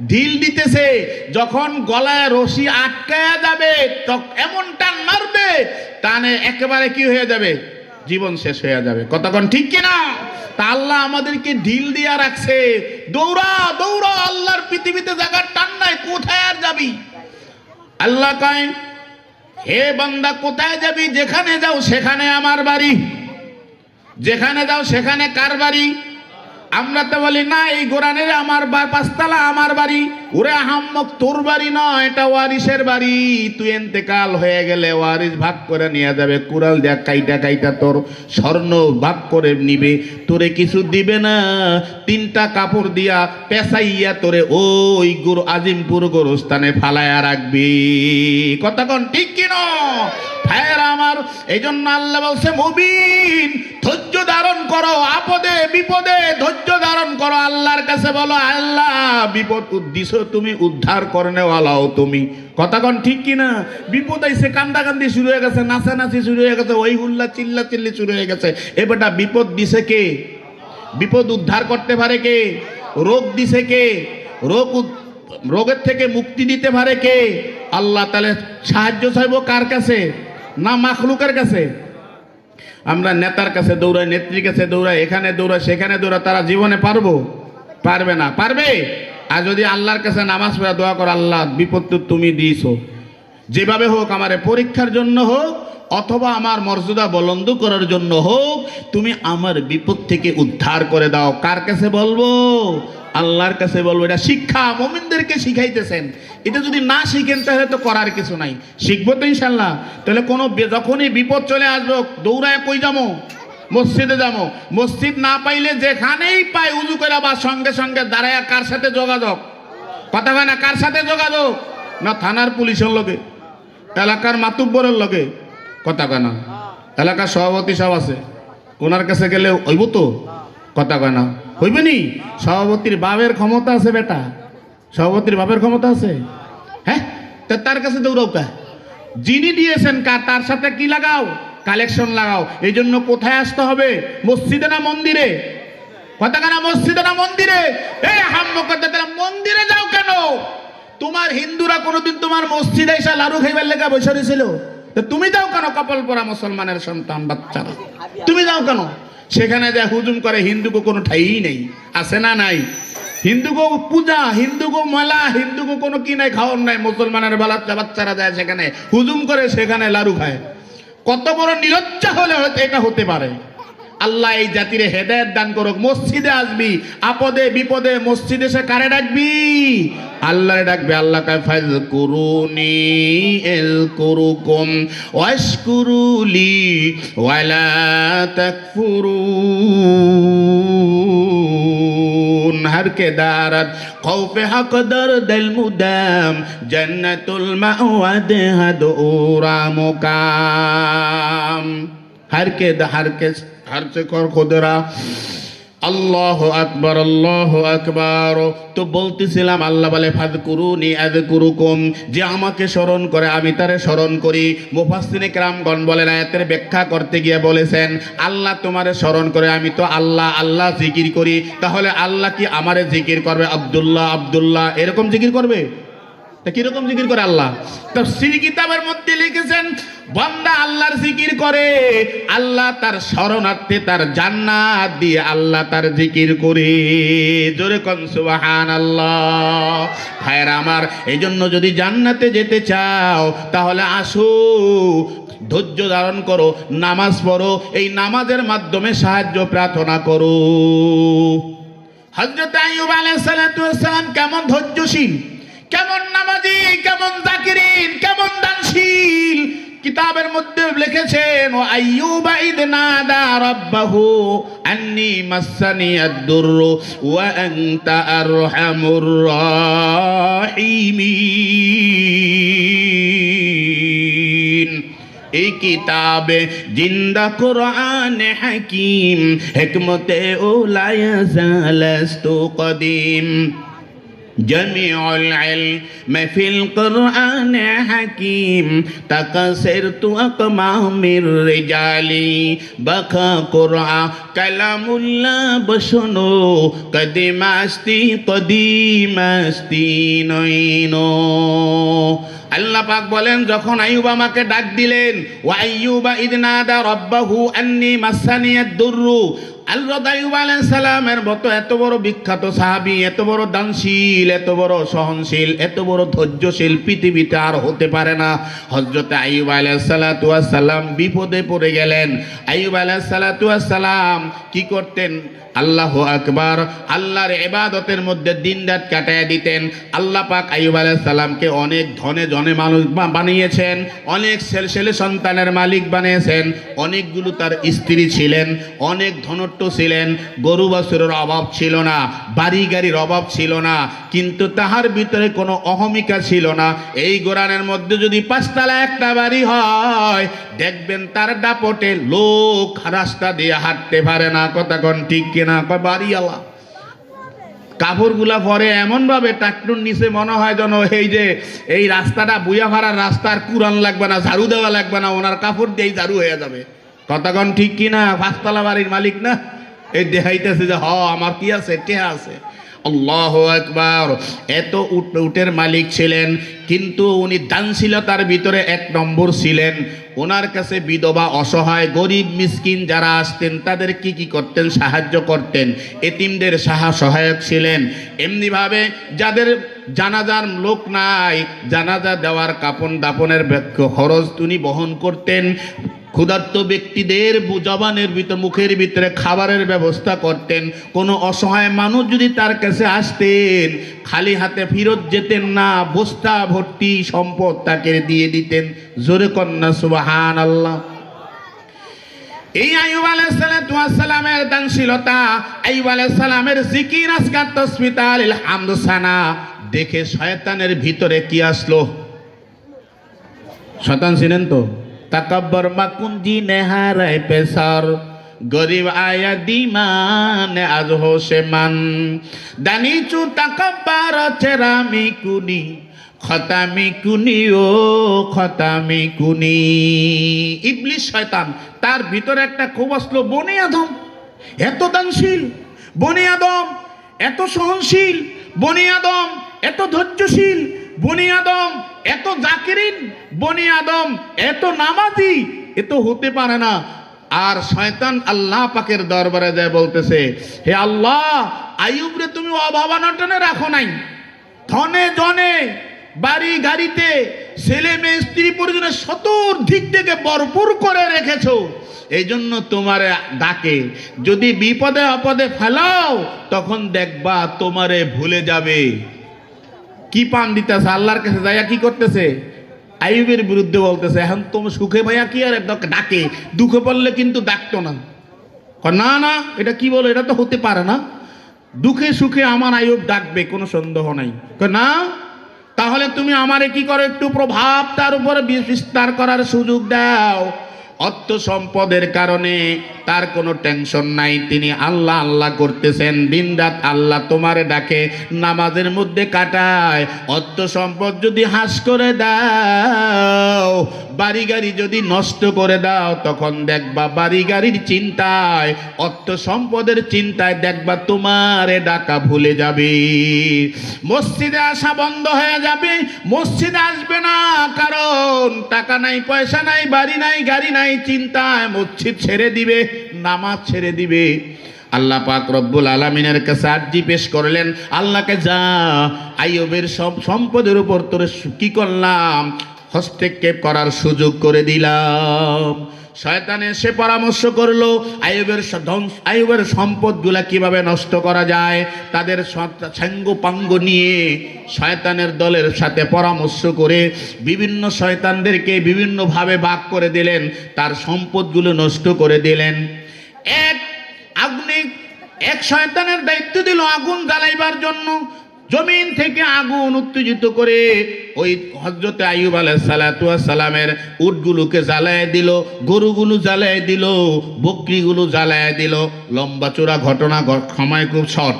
ঢিল দিতেছে। যখন গলায় রশি আটকায়া যাবে তখন এমন টান মারবে, টানে একেবারে কি হয়ে যাবে, জীবন শেষ হয়ে যাবে। কতক্ষণ ঠিক কিনা। তা আল্লাহ আমাদেরকে ঢিল দিয়া রাখছে, দৌড়া দৌড়া, আল্লাহর পৃথিবীতে জায়গার টান নাই, কোথায় আর যাবি। আল্লাহ কয়, হে বান্দা কোথায় যাবি, যেখানে যাও সেখানে আমার বাড়ি, যেখানে যাও সেখানে কার বাড়ি। আমরা তো বলি না এই কোরআনের আমার পাঁচতলা আমার বাড়ি, ওরে আহাম্মক তোর বাড়ি নয়, এটা ওয়ারিসের বাড়ি। তুই এন্তেকাল হয়ে গেলে ওয়ারিস ভাগ করে নিয়ে যাবে, কুড়াল দেয়া কাইটা কাইটা তোর স্বর্ণ ভাগ করে নিবে, তোরে কিছু দিবে না। তিনটা কাপড় দিয়া পেঁচাইয়া তোরে ওই গুরু আজিমপুর গোরস্থানে ফালাইয়া রাখবি। কতক্ষণ ঠিক কিনা ভাইয়েরা আমার। এই জন্য আল্লাহ বলছে, মুমিন ধৈর্য ধারণ করো, আপদে বিপদে ধৈর্য ধারণ করো, আল্লাহর কাছে বলো, আল্লাহ বিপদ দিছ তুমি, উদ্ধার করে নেওয়ালাও তুমি। কতক্ষণ ঠিক কিনা। বিপদ আইসে, কান্দাকান্দি শুরু হয়ে গেছে, নাচানাচি শুরু হয়ে গেছে, ওই হুল্লা চিল্লা চিল্লি শুরু হয়ে গেছে। এ বেটা বিপদ দিছে কে, বিপদ উদ্ধার করতে পারে কে, রোগ দিছে কে, রোগের থেকে মুক্তি দিতে পারে কে, আল্লাহ। তাহলে সাহায্য চাইব কার কাছে, না মাখলুকের কাছে। আমরা নেতার কাছে দৌড়াই, নেত্রীর কাছে দৌড়াই, এখানে দৌড়াই সেখানে দৌড়াই, তারা জীবনে পারবো, পারবে না, পারবে। আর যদি আল্লাহর কাছে নামাজ পড়া দোয়া করো, আল্লাহ বিপদ তো তুমি দিয়েছো, যেভাবে হোক আমারে পরীক্ষার জন্য হোক অথবা আমার মর্যাদা বুলন্দ করার জন্য হোক, তুমি আমার বিপদ থেকে উদ্ধার করে দাও। কার কাছে বলবো, আল্লাহর কাছে বলবো। এটা শিক্ষা মুমিনদেরকে শিখাইতেছেন। এটা যদি না শিখেন তাহলে তো করার কিছু নাই, শিখবো তো ইনশাল্লাহ। তাহলে কোনো যখনই বিপদ চলে আসবে দৌড়ায় কই যাবো, মসজিদে যাবো। মসজিদ না পাইলে যেখানেই পাই উজু করে বা সঙ্গে সঙ্গে দাঁড়ায় কার সাথে যোগাযোগ, কথা হয় না, কার সাথে যোগাযোগ, না থানার পুলিশের লগে, এলাকার মাতুব্বরের লগে, কথা কয় না, এলাকার সভাপতি সব আছে, ওনার কাছে গেলে হইব তো, কথা কয় না, হইবে নি। সভাপতির বাপের ক্ষমতা আছে বেটা, সভাপতির বাপের ক্ষমতা আছে, হ্যাঁ, তার কাছে দৌড়াও কা, যিনি দিয়েছেন কার, তার সাথে কি লাগাও, কালেকশন লাগাও। এই জন্য কোথায় আসতে হবে, মসজিদে না মন্দিরে, কথা কেনা, মসজিদে না মন্দিরে। এই হাম্মকার মন্দিরে যাও কেন, তোমার হিন্দুরা কোনোদিন তোমার মসজিদে এসে লাড়ু খাইবার লেগে বসে রয়েছিল, তুমি যাও কেন, কপাল পরা মুসলমানের সন্তান বাচ্চারা, তুমি যাও কেন সেখানে যা হুজুম করে। হিন্দুকে কোনো ঠাই নেই, আছে না নাই, হিন্দুকে পূজা, হিন্দুকে মেলা, হিন্দুকে কোনো কি নাই, খাওয়ার নাই, মুসলমানের বাচ্চারা যায় সেখানে হুজুম করে, সেখানে লাড়ু খায়। কত বড় নিলজ্জা হলে হয়তো এটা হতে পারে। আল্লাহ এই জাতির হেদায়েত দান করুক। মসজিদে আসবি, আপদে বিপদে মসজিদে এসে কারে ডাকবি, আল্লাহরে ডাকবে। আল্লাহ কায় ফাযকুরুনি আযকুরুকুম ওয়াশকুরুলি ওয়ালা তাকফুরুন। हर के दारत खौफ हक दर दिल मुदाम जन्नतुल मावद हदूरा मुकाम। हर से कर खुदरा আল্লাহ আকবার, আল্লাহ আকবার। তো বলতেছিলাম আল্লাহ বলে ফাযকুরুনি আযকুরুকুম, যে আমাকে স্মরণ করে আমি তারে স্মরণ করি। মুফাসসিরে কেরামগণ বলেন, আয়াতের ব্যাখ্যা করতে গিয়ে বলেছেন, আল্লাহ তোমারে স্মরণ করে, আমি তো আল্লাহ আল্লাহ জিকির করি, তাহলে আল্লাহ কি আমারে জিকির করবে, আব্দুল্লাহ আব্দুল্লাহ এরকম জিকির করবে, তা কিরকম জিকির করে আল্লাহ? তাফসীর কিতাবের মধ্যে লিখেছেন, বান্দা আল্লাহর জিকির করে, আল্লাহ তার শরণার্থে তার জান্নাত দিয়ে আল্লাহ তার জিকির করে। জোরে কোন সুবহানাল্লাহ। ভাইরা আমার, এই জন্য যদি জান্নাতে যেতে চাও তাহলে আসো, ধৈর্য ধারণ করো, নামাজ পড়ো, এই নামাজের মাধ্যমে সাহায্য প্রার্থনা করো। হযরত আইয়ুব আলাইহিস সালাতু ওয়াস সালাম কেমন ধৈর্যশীল, কেমন নামাজি, কেমন জাকিরিন, কেমন দানশীল। কিতাবের মধ্যে লিখেছেন, ও আইয়ুব ইদ নাদা রাব্বাহু আন্নী মাসসানি আদ-দুররু ওয়া আনতা আরহামুর রাহিমিন। এই কিতাবে জিন্দা কুরআন হাকিম, হিকমতে উলায়া জালাস্তু কদিম। জমিউল ইলম ফিল কুরআন হাকিম, তাকাসিরতু আকমামির রিজালি। বাকা কুরআন কালামুল্লাহ বসনো, কদিমাস্তি কদিমাস্তি নইনো। আল্লাহ পাক বলেন, যখন আইয়ুব আমাকে ডাক দিলেন, ওয়া আইয়ুবা ইদ নাদা রাব্বাহু আন্নী মাসসানিয়াদ দুররু। হযরত আইয়ুব আলাইহিস সালামের মতো এত বড় বিখ্যাত সাহাবী, এত বড় দানশীল, এত বড় সহনশীল, এত বড় ধৈর্যশীল পৃথিবীতে আর হতে পারে না। হযরত আইয়ুব আলাইহিস সালাতু ওয়াস সালাম বিপদে পড়ে গেলেন। আইয়ুব আলাইহিস সালাতু ওয়াস সালাম কি করতেন? আল্লাহু আকবার, আল্লাহর ইবাদতের মধ্যে দিনরাত কাটায় দিতেন। আল্লাহ পাক আইয়ুব আলাইহিস সালামকে অনেক ধনে জনে মানুষ বানিয়েছেন, অনেক ছেলে সন্তানের মালিক বানিয়েছেন, অনেকগুলো তার স্ত্রী ছিলেন, অনেক ধনট্য ছিলেন, গরু বাছুরের অভাব ছিল না, বাড়ি গাড়ির অভাব ছিল না, কিন্তু তাহার ভিতরে কোনো অহমিকা ছিল না। এই কোরআনের মধ্যে যদি 5 তলা একটা বাড়ি হয়, দেখবেন তার দাপটে লোক রাস্তা দিয়ে হাঁটতে পারে না। কথা কোন ঠিক কিনা? বাড়িওয়ালা কাপড়গুলা পরে এমন ভাবে টাকটুর নিচে মনে হয় যেন এই যে এই রাস্তাটা বুয়া ভাড়ার রাস্তার কুরান লাগবে না, ঝাড়ু দেওয়া লাগবে না, ওনার কাপড় দিয়েই ঝাড়ু হয়ে যাবে। কথা কোন ঠিক কিনা? 5 তলা বাড়ির মালিক না, এই দেখাইতেছে যে আমার কি আছে, টেহা আছে। আল্লাহু আকবার। এত উটের মালিক ছিলেন, কিন্তু উনি দানশীলতার ভিতরে 1 নম্বর ছিলেন। ওনার কাছে বিধবা, অসহায়, গরিব, মিসকিন যারা আসতেন তাদের কি করতেন? সাহায্য করতেন। এতিমদের সহায়ক ছিলেন। এমনিভাবে যাদের জানাজার লোক নাই, জানাজা দেওয়ার কাপন দাপনের খরচ উনি বহন করতেন। ক্ষুধার্ত ব্যক্তিদের জবানের ভিতর, মুখের ভিতরে খাবারের ব্যবস্থা করতেন। কোনো অসহায় মানুষ যদি তার কাছে আসতেন, খালি হাতে ফেরত যেতেন না, বস্তা ভর্তি সম্পদ তাকে দিয়ে দিতেন। জোরে কন্যা সুবহানাল্লাহ। এই আইয়ুব আলাইহিস সালামের দানশীলতা, আইয়ুব আলাইহিস সালামের জিকির, আজকার তাসবিহ তাহলিল হামদ সানা দেখে শয়তানের ভিতরে কি আসলো? শয়তান ছিলেন তো তাকাব্বর মাকুঞ্জি নেহারায় পেসার, গরিব আয়া দিমান আজ হোসে মান, দানিচু তাকাব্বার চেরামি কুনি, খতামি কুনি ও খতামি কুনি। ইবলিস শয়তান, তার ভিতরে একটা খুব আসলো, বনি আদম এত দানশীল, বনি আদম এত সহনশীল, বনি আদম এত ধৈর্যশীল, বনি আদম এত জাকিরিন, বনি আদম এত নামাজি, এ তো হতে পারে না। আর শয়তান আল্লাহ পাকের দরবারে যায় বলতেছে, হে আল্লাহ, আইয়ুব রে তুমি অভাবানটনে রাখো নাই, ধনে জনে বাড়ি গাড়িতে ছেলে মেয়ে স্ত্রী পরিজনের চতুর্দিক থেকে ভরপুর করে রেখেছো, এই জন্য তোমারে ডাকে। যদি বিপদে আপদে ফেলাও তখন দেখবা তোমারে ভুলে যাবে। কি পান দিতেছে আল্লাহর কাছে যাইয়া, কি করতেছে? আইয়ুবের বিরুদ্ধে বলতেছে। এখন তুমি সুখে ভাইয়া কি আর ডাকে, দুঃখে পড়লে কিন্তু ডাকতো না। না না, এটা কি বলো, এটা তো হতে পারে না। দুঃখে সুখে আমার আইয়ুব ডাকবে, কোনো সন্দেহ নাই। না, তাহলে তুমি আমারে কি করো, একটু প্রভাব তার উপরে বিস্তার করার সুযোগ দাও। অর্থ সম্পদের কারণে তার কোনো টেনশন নাই, তিনি আল্লাহ আল্লাহ করতেছেন, দিন রাত আল্লাহ তোমারে ডাকে, নামাজের মধ্যে কাটায়। অর্থ সম্পদ যদি হাস করে দাও, বাড়ি গাড়ি যদি নষ্ট করে দাও, তখন দেখবা বাড়ি গাড়ির চিন্তায়, অর্থ সম্পদের চিন্তায় দেখবা তোমারে ডাকা ভুলে যাবে। মসজিদে আসা বন্ধ হয়ে যাবে, মসজিদে আসবে না, কারণ টাকা নাই, পয়সা নাই, বাড়ি নাই, গাড়ি নাই, চিন্তায় মসজিদ ছেড়ে দিবে, নামাজ ছেড়ে দিবে। আল্লাহ পাক রব্বুল আলামিনের কাছে আরজি পেশ করলেন, আল্লাহকে যা আইয়ুবের সব সম্পদের উপর তোর কি করলাম, হস্তক্ষেপ করার সুযোগ করে দিলাম। শয়তান এসে পরামর্শ করলো আইয়ুবের সম্পদগুলা কিভাবে নষ্ট করা যায়। তাদের সাঙ্গ পাঙ্গ নিয়ে শয়তানের দলের সাথে পরামর্শ করে বিভিন্ন শয়তানদেরকে বিভিন্নভাবে ভাগ করে দিলেন, তার সম্পদগুলো নষ্ট করে দিলেন। এক শয়তানের দায়িত্ব দিল আগুন জ্বালাইবার জন্য। জমিন থেকে আগুন উত্তেজিত করে ওই হযরত আইয়ুব আলাইহিস সালাতু ওয়াস সালামের উটগুলোকে জ্বালায় দিল, গরুগুলো জ্বালায় দিল, বকরিগুলো জ্বালায় দিল। লম্বা চূড়া ঘটনা, সময় খুব শর্ট।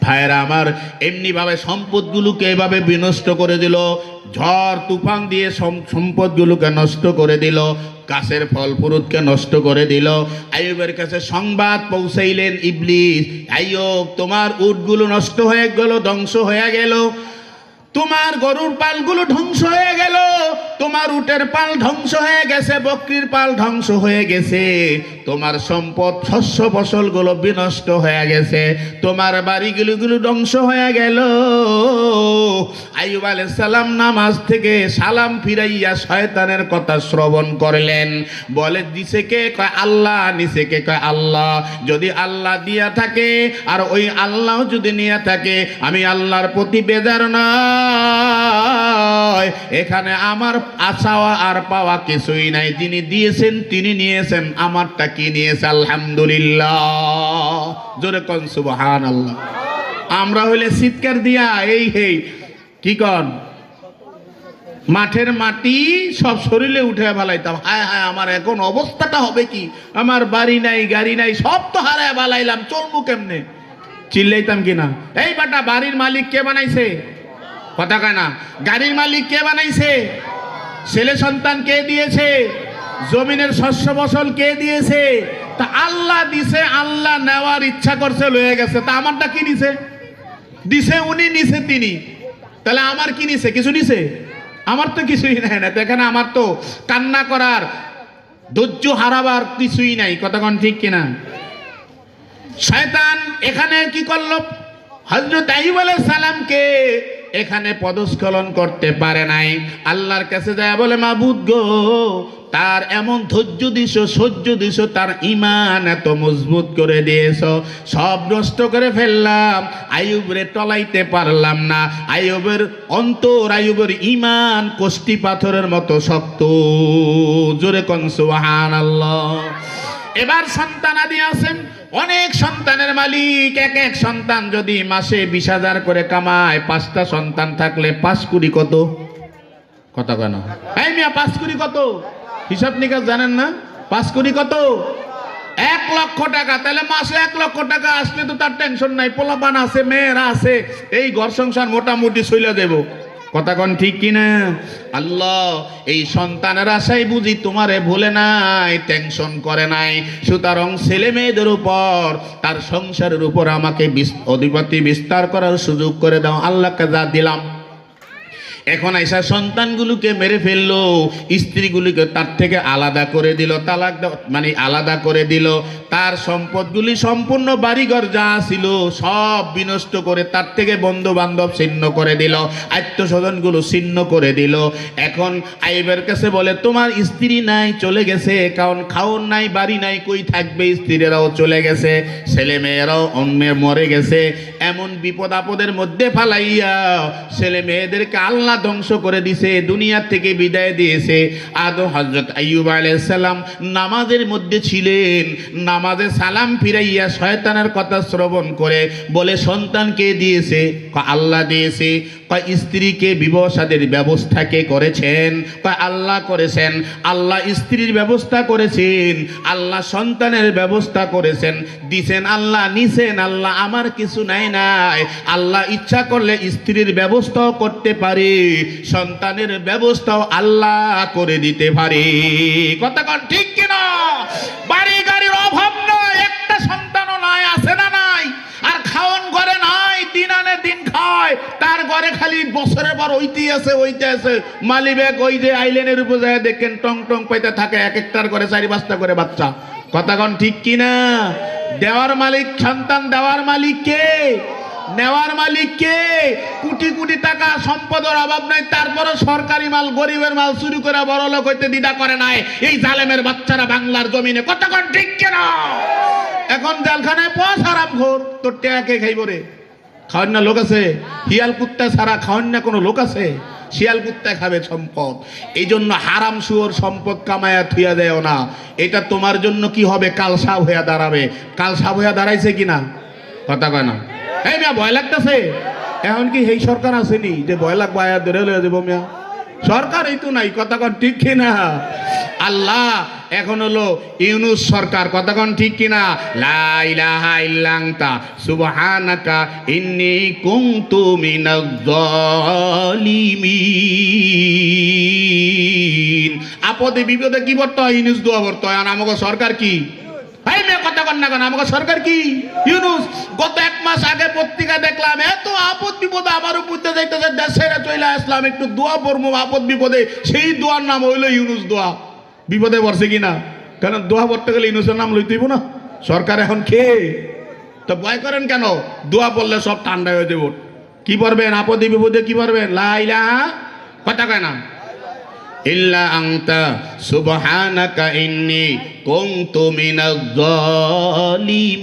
ভাইরা আমার, এমনিভাবে সম্পদগুলোকে এভাবে বিনষ্ট করে দিল। ঝড় তুফান দিয়ে সম্পদগুলোকে নষ্ট করে দিল, গাছের ফল ফুরুতকে নষ্ট করে দিল। আইয়ুবের কাছে সংবাদ পৌঁছাইলেন ইবলিস, আইয়ুব তোমার উটগুলো নষ্ট হয়ে গেল, ধ্বংস হয়ে গেল, তোমার গরুর পালগুলো ধ্বংস হয়ে গেল, তোমার উটের পাল ধ্বংস হয়ে গেছে, বকরির পাল ধ্বংস হয়ে গেছে, তোমার সম্পদ শস্য ফসলগুলো বিনষ্ট হয়ে গেছে, তোমার বাড়িগুলো ধ্বংস হয়ে গেল। আইয়ুব আলাইহিস সালাম নামাজ থেকে সালাম ফিরাইয়া শয়তানের কথা শ্রবণ করলেন। বলে দিছে কে? কয় আল্লাহ। নিছে কে? কয় আল্লাহ। যদি আল্লাহ দিয়া থাকে আর ওই আল্লাহ যদি নিয়ে থাকে, আমি আল্লাহর প্রতি বেজার না, এখানে আমার আশাওয়া আর পাওয়া কিছুই নাই। যিনি দিয়েছেন তিনি নিয়েছেন, আমারটা কি নিয়েছে? আলহামদুলিল্লাহ। জোরে কোন সুবহানাল্লাহ। আমরা হইলে চিৎকার দিয়া এই হেই কি কন, মাঠের মাটি সব শরীরে উঠে ফেলাইতাম, হায় হায় আমার এখন অবস্থাটা হবে কি, আমার বাড়ি নাই, গাড়ি নাই, সব তো হারায় ফেলাইলাম, চলবো কেমনে? চিল্লাইতাম কিনা? এই বাটা, বাড়ির মালিক কে বানাইছে? কথা কয় না। গাড়ির মালিক কে বানাইছে? ছেলে সন্তান কে দিয়েছে? জমিনের শস্য ফসল কে দিয়েছে? তা আল্লাহ দিছে, আল্লাহ নেওয়ার ইচ্ছা করছে, লয়ে গেছে। তা আমারটা কি নিছে? দিছে উনি, নিছে তিনি। তাহলে আমার কি নিছে? কিছু নিছে? আমার তো কিছুই নাই না। এখানে আমার তো কান্না করার, ধৈর্য হারাবার কিছুই নাই। কতক্ষণ ঠিক কিনা? শয়তান এখানে কি করলো? হযরত আইয়ুব আলাইহিস সালামকে এখানে পদস্খলন করতে পারে নাই। আল্লাহর কাছে যায় বলে, মাবুদ গো, তার এমন ধৈর্য দিছ, সহ্য দিছ, তার ঈমান এত মজবুত করে দিয়েছ, সব নষ্ট করে ফেললাম, আইয়ুবরে টলাইতে পারলাম না। আইয়ুবের অন্তর, আইয়ুবের ঈমান কষ্টি পাথরের মতো শক্ত। জোরে কোন সুবহানাল্লাহ। এবার সন্তানাদি আছেন, অনেক সন্তানের মালিক। এক সন্তান যদি মাসে 20,000 করে কামায়, 5টা সন্তান থাকলে 5 কোটি কত? কত কেন? এই মিয়া, 5 কোটি কত? হিসাব নিকাশ জানেন না? 5 কোটি কত? 1 লক্ষ টাকা। তাহলে মাসে 1 লক্ষ টাকা আসলে তো তার টেনশন নাই, পোলাপান আছে, মেয়েরা আছে, এই ঘর সংসার মোটামুটি চলে দেব। কথা কোন ঠিক কিনা? আল্লাহ এই সন্তানের আশাই বুঝি তোমারে ভুলে নাই, টেনশন করে নাই। সুতরাং ছেলে মেয়েদের উপর, তার সংসারের উপর আমাকে অধিপতি বিস্তার করার সুযোগ করে দাও। আল্লাহকে যা দিলাম, এখন আইসা সন্তানগুলোকে মেরে ফেললো, স্ত্রীগুলিকে তার থেকে আলাদা করে দিল, তালাক মানে আলাদা করে দিল, তার সম্পদগুলি সম্পূর্ণ বাড়িঘর যা ছিল সব বিনষ্ট করে, তার থেকে বন্ধু বান্ধব ছিন্ন করে দিল, আত্মস্বজনগুলো ছিন্ন করে দিল। এখন আইয়ুবের কাছে বলে, তোমার স্ত্রী নাই, চলে গেছে, কারণ খাওন নাই, বাড়ি নাই, কই থাকবে? স্ত্রীরাও চলে গেছে, ছেলে মেয়েরাও অন্যের মরে গেছে। এমন বিপদ আপদের মধ্যে ফালাইয়া ছেলে মেয়েদেরকে আল্লাহ ধ্বংস করে দিছে, দুনিয়া থেকে বিদায় দিয়েছে। হযরত আইয়ুব আলাইহিস সালাম নামাজের মধ্যে ছিলেন, নামাজে সালাম ফিরাইয়া শয়তানের কথা শ্রবণ করে বলে, সন্তান কে দিয়েছে? আল্লাহ দিয়েছে। স্ত্রীকে বিবাহ শাদীর ব্যবস্থা কে করেছেন? আল্লাহ করেছেন। আল্লাহ স্ত্রীর ব্যবস্থা করেছেন, আল্লাহ সন্তানের ব্যবস্থা করেছেন, দিছেন আল্লাহ, নিছেন আল্লাহ, আমার কিছু নাই। আল্লাহ ইচ্ছা করলে স্ত্রীর ব্যবস্থাও করতে পারেন, সন্তানের ব্যবস্থাও আল্লাহ করে দিতে পারে। কথা কোন ঠিক কিনা? বাড়ি গাড়ির অভাব নয়, একটা সন্তানও নাই, আছে না নাই? আর খাওন ঘরে নাই, দিন আনে দিন খায়, তার ঘরে খালি বছরের পর ওইতে আছে মালি ব্যাগ ওই যে আইল্যান্ডের উপর যায় দেখেন টং টং পাইতে থাকে, এক একটার করে 4-5টা করে বাচ্চা। কথা কোন ঠিক কিনা? দেওয়ার মালিক, সন্তান দেওয়ার মালিক কে? নেওয়ার মালিক কে? কোটি কোটি টাকা সম্পদের অভাব নাই, তারপরে সরকারি মাল গরিবের মাল চুরি করে বড় লোক হইতে দ্বিধা করে নাই এই জালেমের বাচ্চারা বাংলার জমিনে। কথা কোন ঠিক কিনা? এখন জেলখানায় পথ হারাম ঘোর, তোর টেকে খাইব রে? খাওয়ান না লোক আছে? শিয়াল কুত্তা ছাড়া খাওয়ান না কোনো লোক আছে? শিয়াল কুত্তা খাবে সম্পদ। এই জন্য হারাম শুয়োর সম্পদ কামায়া থুইয়া দেও না। এটা তোমার জন্য কি হবে? কাল সাপ হইয়া দাঁড়াবে। কাল সাপ হইয়া দাঁড়াইছে কিনা? কথা কয় না? এই মিয়া ভয় লাগতেছে? এখন কি এই সরকার আসেনি যে ভয় লাগবে আয়া ধরে লয়ে যাবো? মিয়া সরকার এই তো নাই। কথা কন ঠিক কিনা? আল্লাহ এখন হলো ইউনূস সরকার। কথা কন ঠিক কিনা? লা ইলাহা ইল্লা আনতা সুবহানাকা ইন্নী কুনতু মিনাজ জালিমিন। আপদে বিপদে কি বলতে হয়? ইউনূস দোয়া করতে হয়। আর আমাকে সরকার কি? ভাই মেয়ে কথা কন না কেন? আমাকে সরকার কি? ইউনূস। গত 1 মাস আগে পত্রিকা দেখলাম, এত আপদ বিপদে আমার উপর যাইতেছে, দেশের চলে আসলাম, একটু দোয়া পড়বো আপদ বিপদে, সেই দোয়ার নাম হইলো ইউনূস দোয়া। বিপদে পড়ছে কিনা? কারণ দোয়া পড়তে গেলে ইউনূসের নাম লইতেইব না। সরকার এখন কে? তো ভয় করেন কেন? দোয়া পড়লে সব ঠান্ডা হয়ে যাব। কি পড়বেন আপদে বিপদে? কি পড়বেন? লা ইলাহা, কথা কয় না, ইল্লা আনতা সুবহানাকা ইন্নী কুনতু মিনাজ জালিমিন।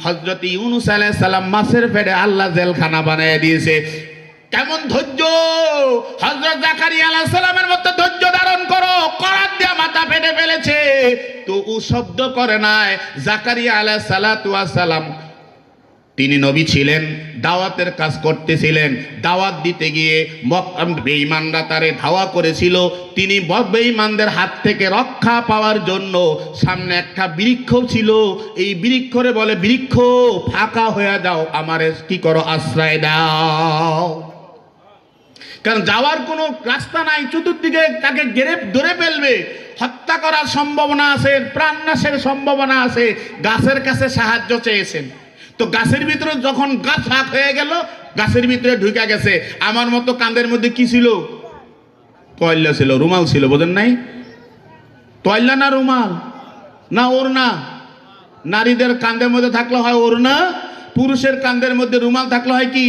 হযরত ইউনূস আলাইহিস সালাম মাছের পেটে আল্লাহ জেলখানা বানায় দিয়েছে। কেমন ধৈর্য! হযরত জাকারিয়া আলাইহিস সালামের মতো ধৈর্য ধারণ করো। করাত দিয়ে মাথা ফেটে ফেলেছে, তো ও শব্দ করে নাই। জাকারিয়া আলাইহিস সালাতু ওয়াস সালাম তিনি নবী ছিলেন, দাওয়াতের কাজ করতেছিলেন। দাওয়াত দিতে গিয়ে বেঈমানরা তারে ধাওয়া করেছিল। তিনি বেঈমানদের হাত থেকে রক্ষা পাওয়ার জন্য সামনে একটা বৃক্ষ ছিল। এই বৃক্ষরে বলে, বৃক্ষ ফাঁকা হয়ে যাও, আমারে কি করো? আশ্রয় দাও। কারণ যাওয়ার কোনো রাস্তা নাই, চতুর্দিকে তাকে ধরে ফেলবে, হত্যা করার সম্ভাবনা আছে, প্রাণনাশের সম্ভাবনা আছে। গাছের কাছে সাহায্য চেয়েছেন, তো গাছের ভিতরে যখন গাছ ফাঁক হয়ে গেল, গাছের ভিতরে ঢুকে গেছে। আমার মতো কাঁধের মধ্যে কি ছিল? তয়লা ছিল, রুমাল ছিল। বোঝেন নাই? তয়লা না রুমাল না ওড়না? নারীদের কাঁধের মধ্যে থাকলে হয় ওড়না, পুরুষের কাঁধের মধ্যে রুমাল থাকলে হয় কি?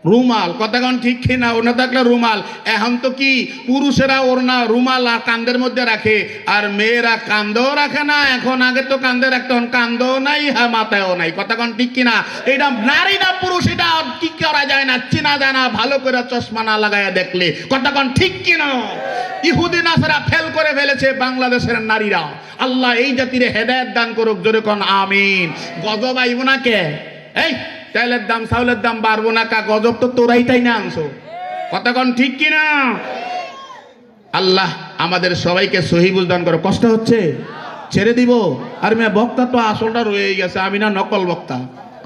রুমাল। কথা কোন ঠিক কিনা? ওড়না থাকলে রুমাল। এখন তো কি পুরুষেরা ওড়না রুমাল আর কাঁধের মধ্যে রাখে, আর মেয়েরা কাঁধেও রাখে না এখন। আগে তো কাঁধে রাখতো, কাঁধেও নাই, হ্যাঁ মাথায়ও নাই। কথা কোন ঠিক কিনা? এটা নারী না পুরুষ এটা কি করা যায় না, চেনা যায় না ভালো করে চশমা না লাগায়া দেখলে। কথা কোন ঠিক কিনা? ইহুদি নাসারা ফেল করে ফেলেছে বাংলাদেশের নারীরা। আল্লাহ এই জাতিরে হেদায়েত দান করুক, জোরে কোন আমিন। গজব আইব না কে? এই তেলের দাম চাউলের দাম বাড়বো না কা? গজব তো তোরাই তাই না আনছো। কথা কোন ঠিক কিনা? আল্লাহ আমাদের সবাইকে সহি বুঝ দান করো। কষ্ট হচ্ছে? ছেড়ে দিব। আর মেয়ে বক্তা তো আসলটা রয়ে গেছে, আমি না নকল বক্তা।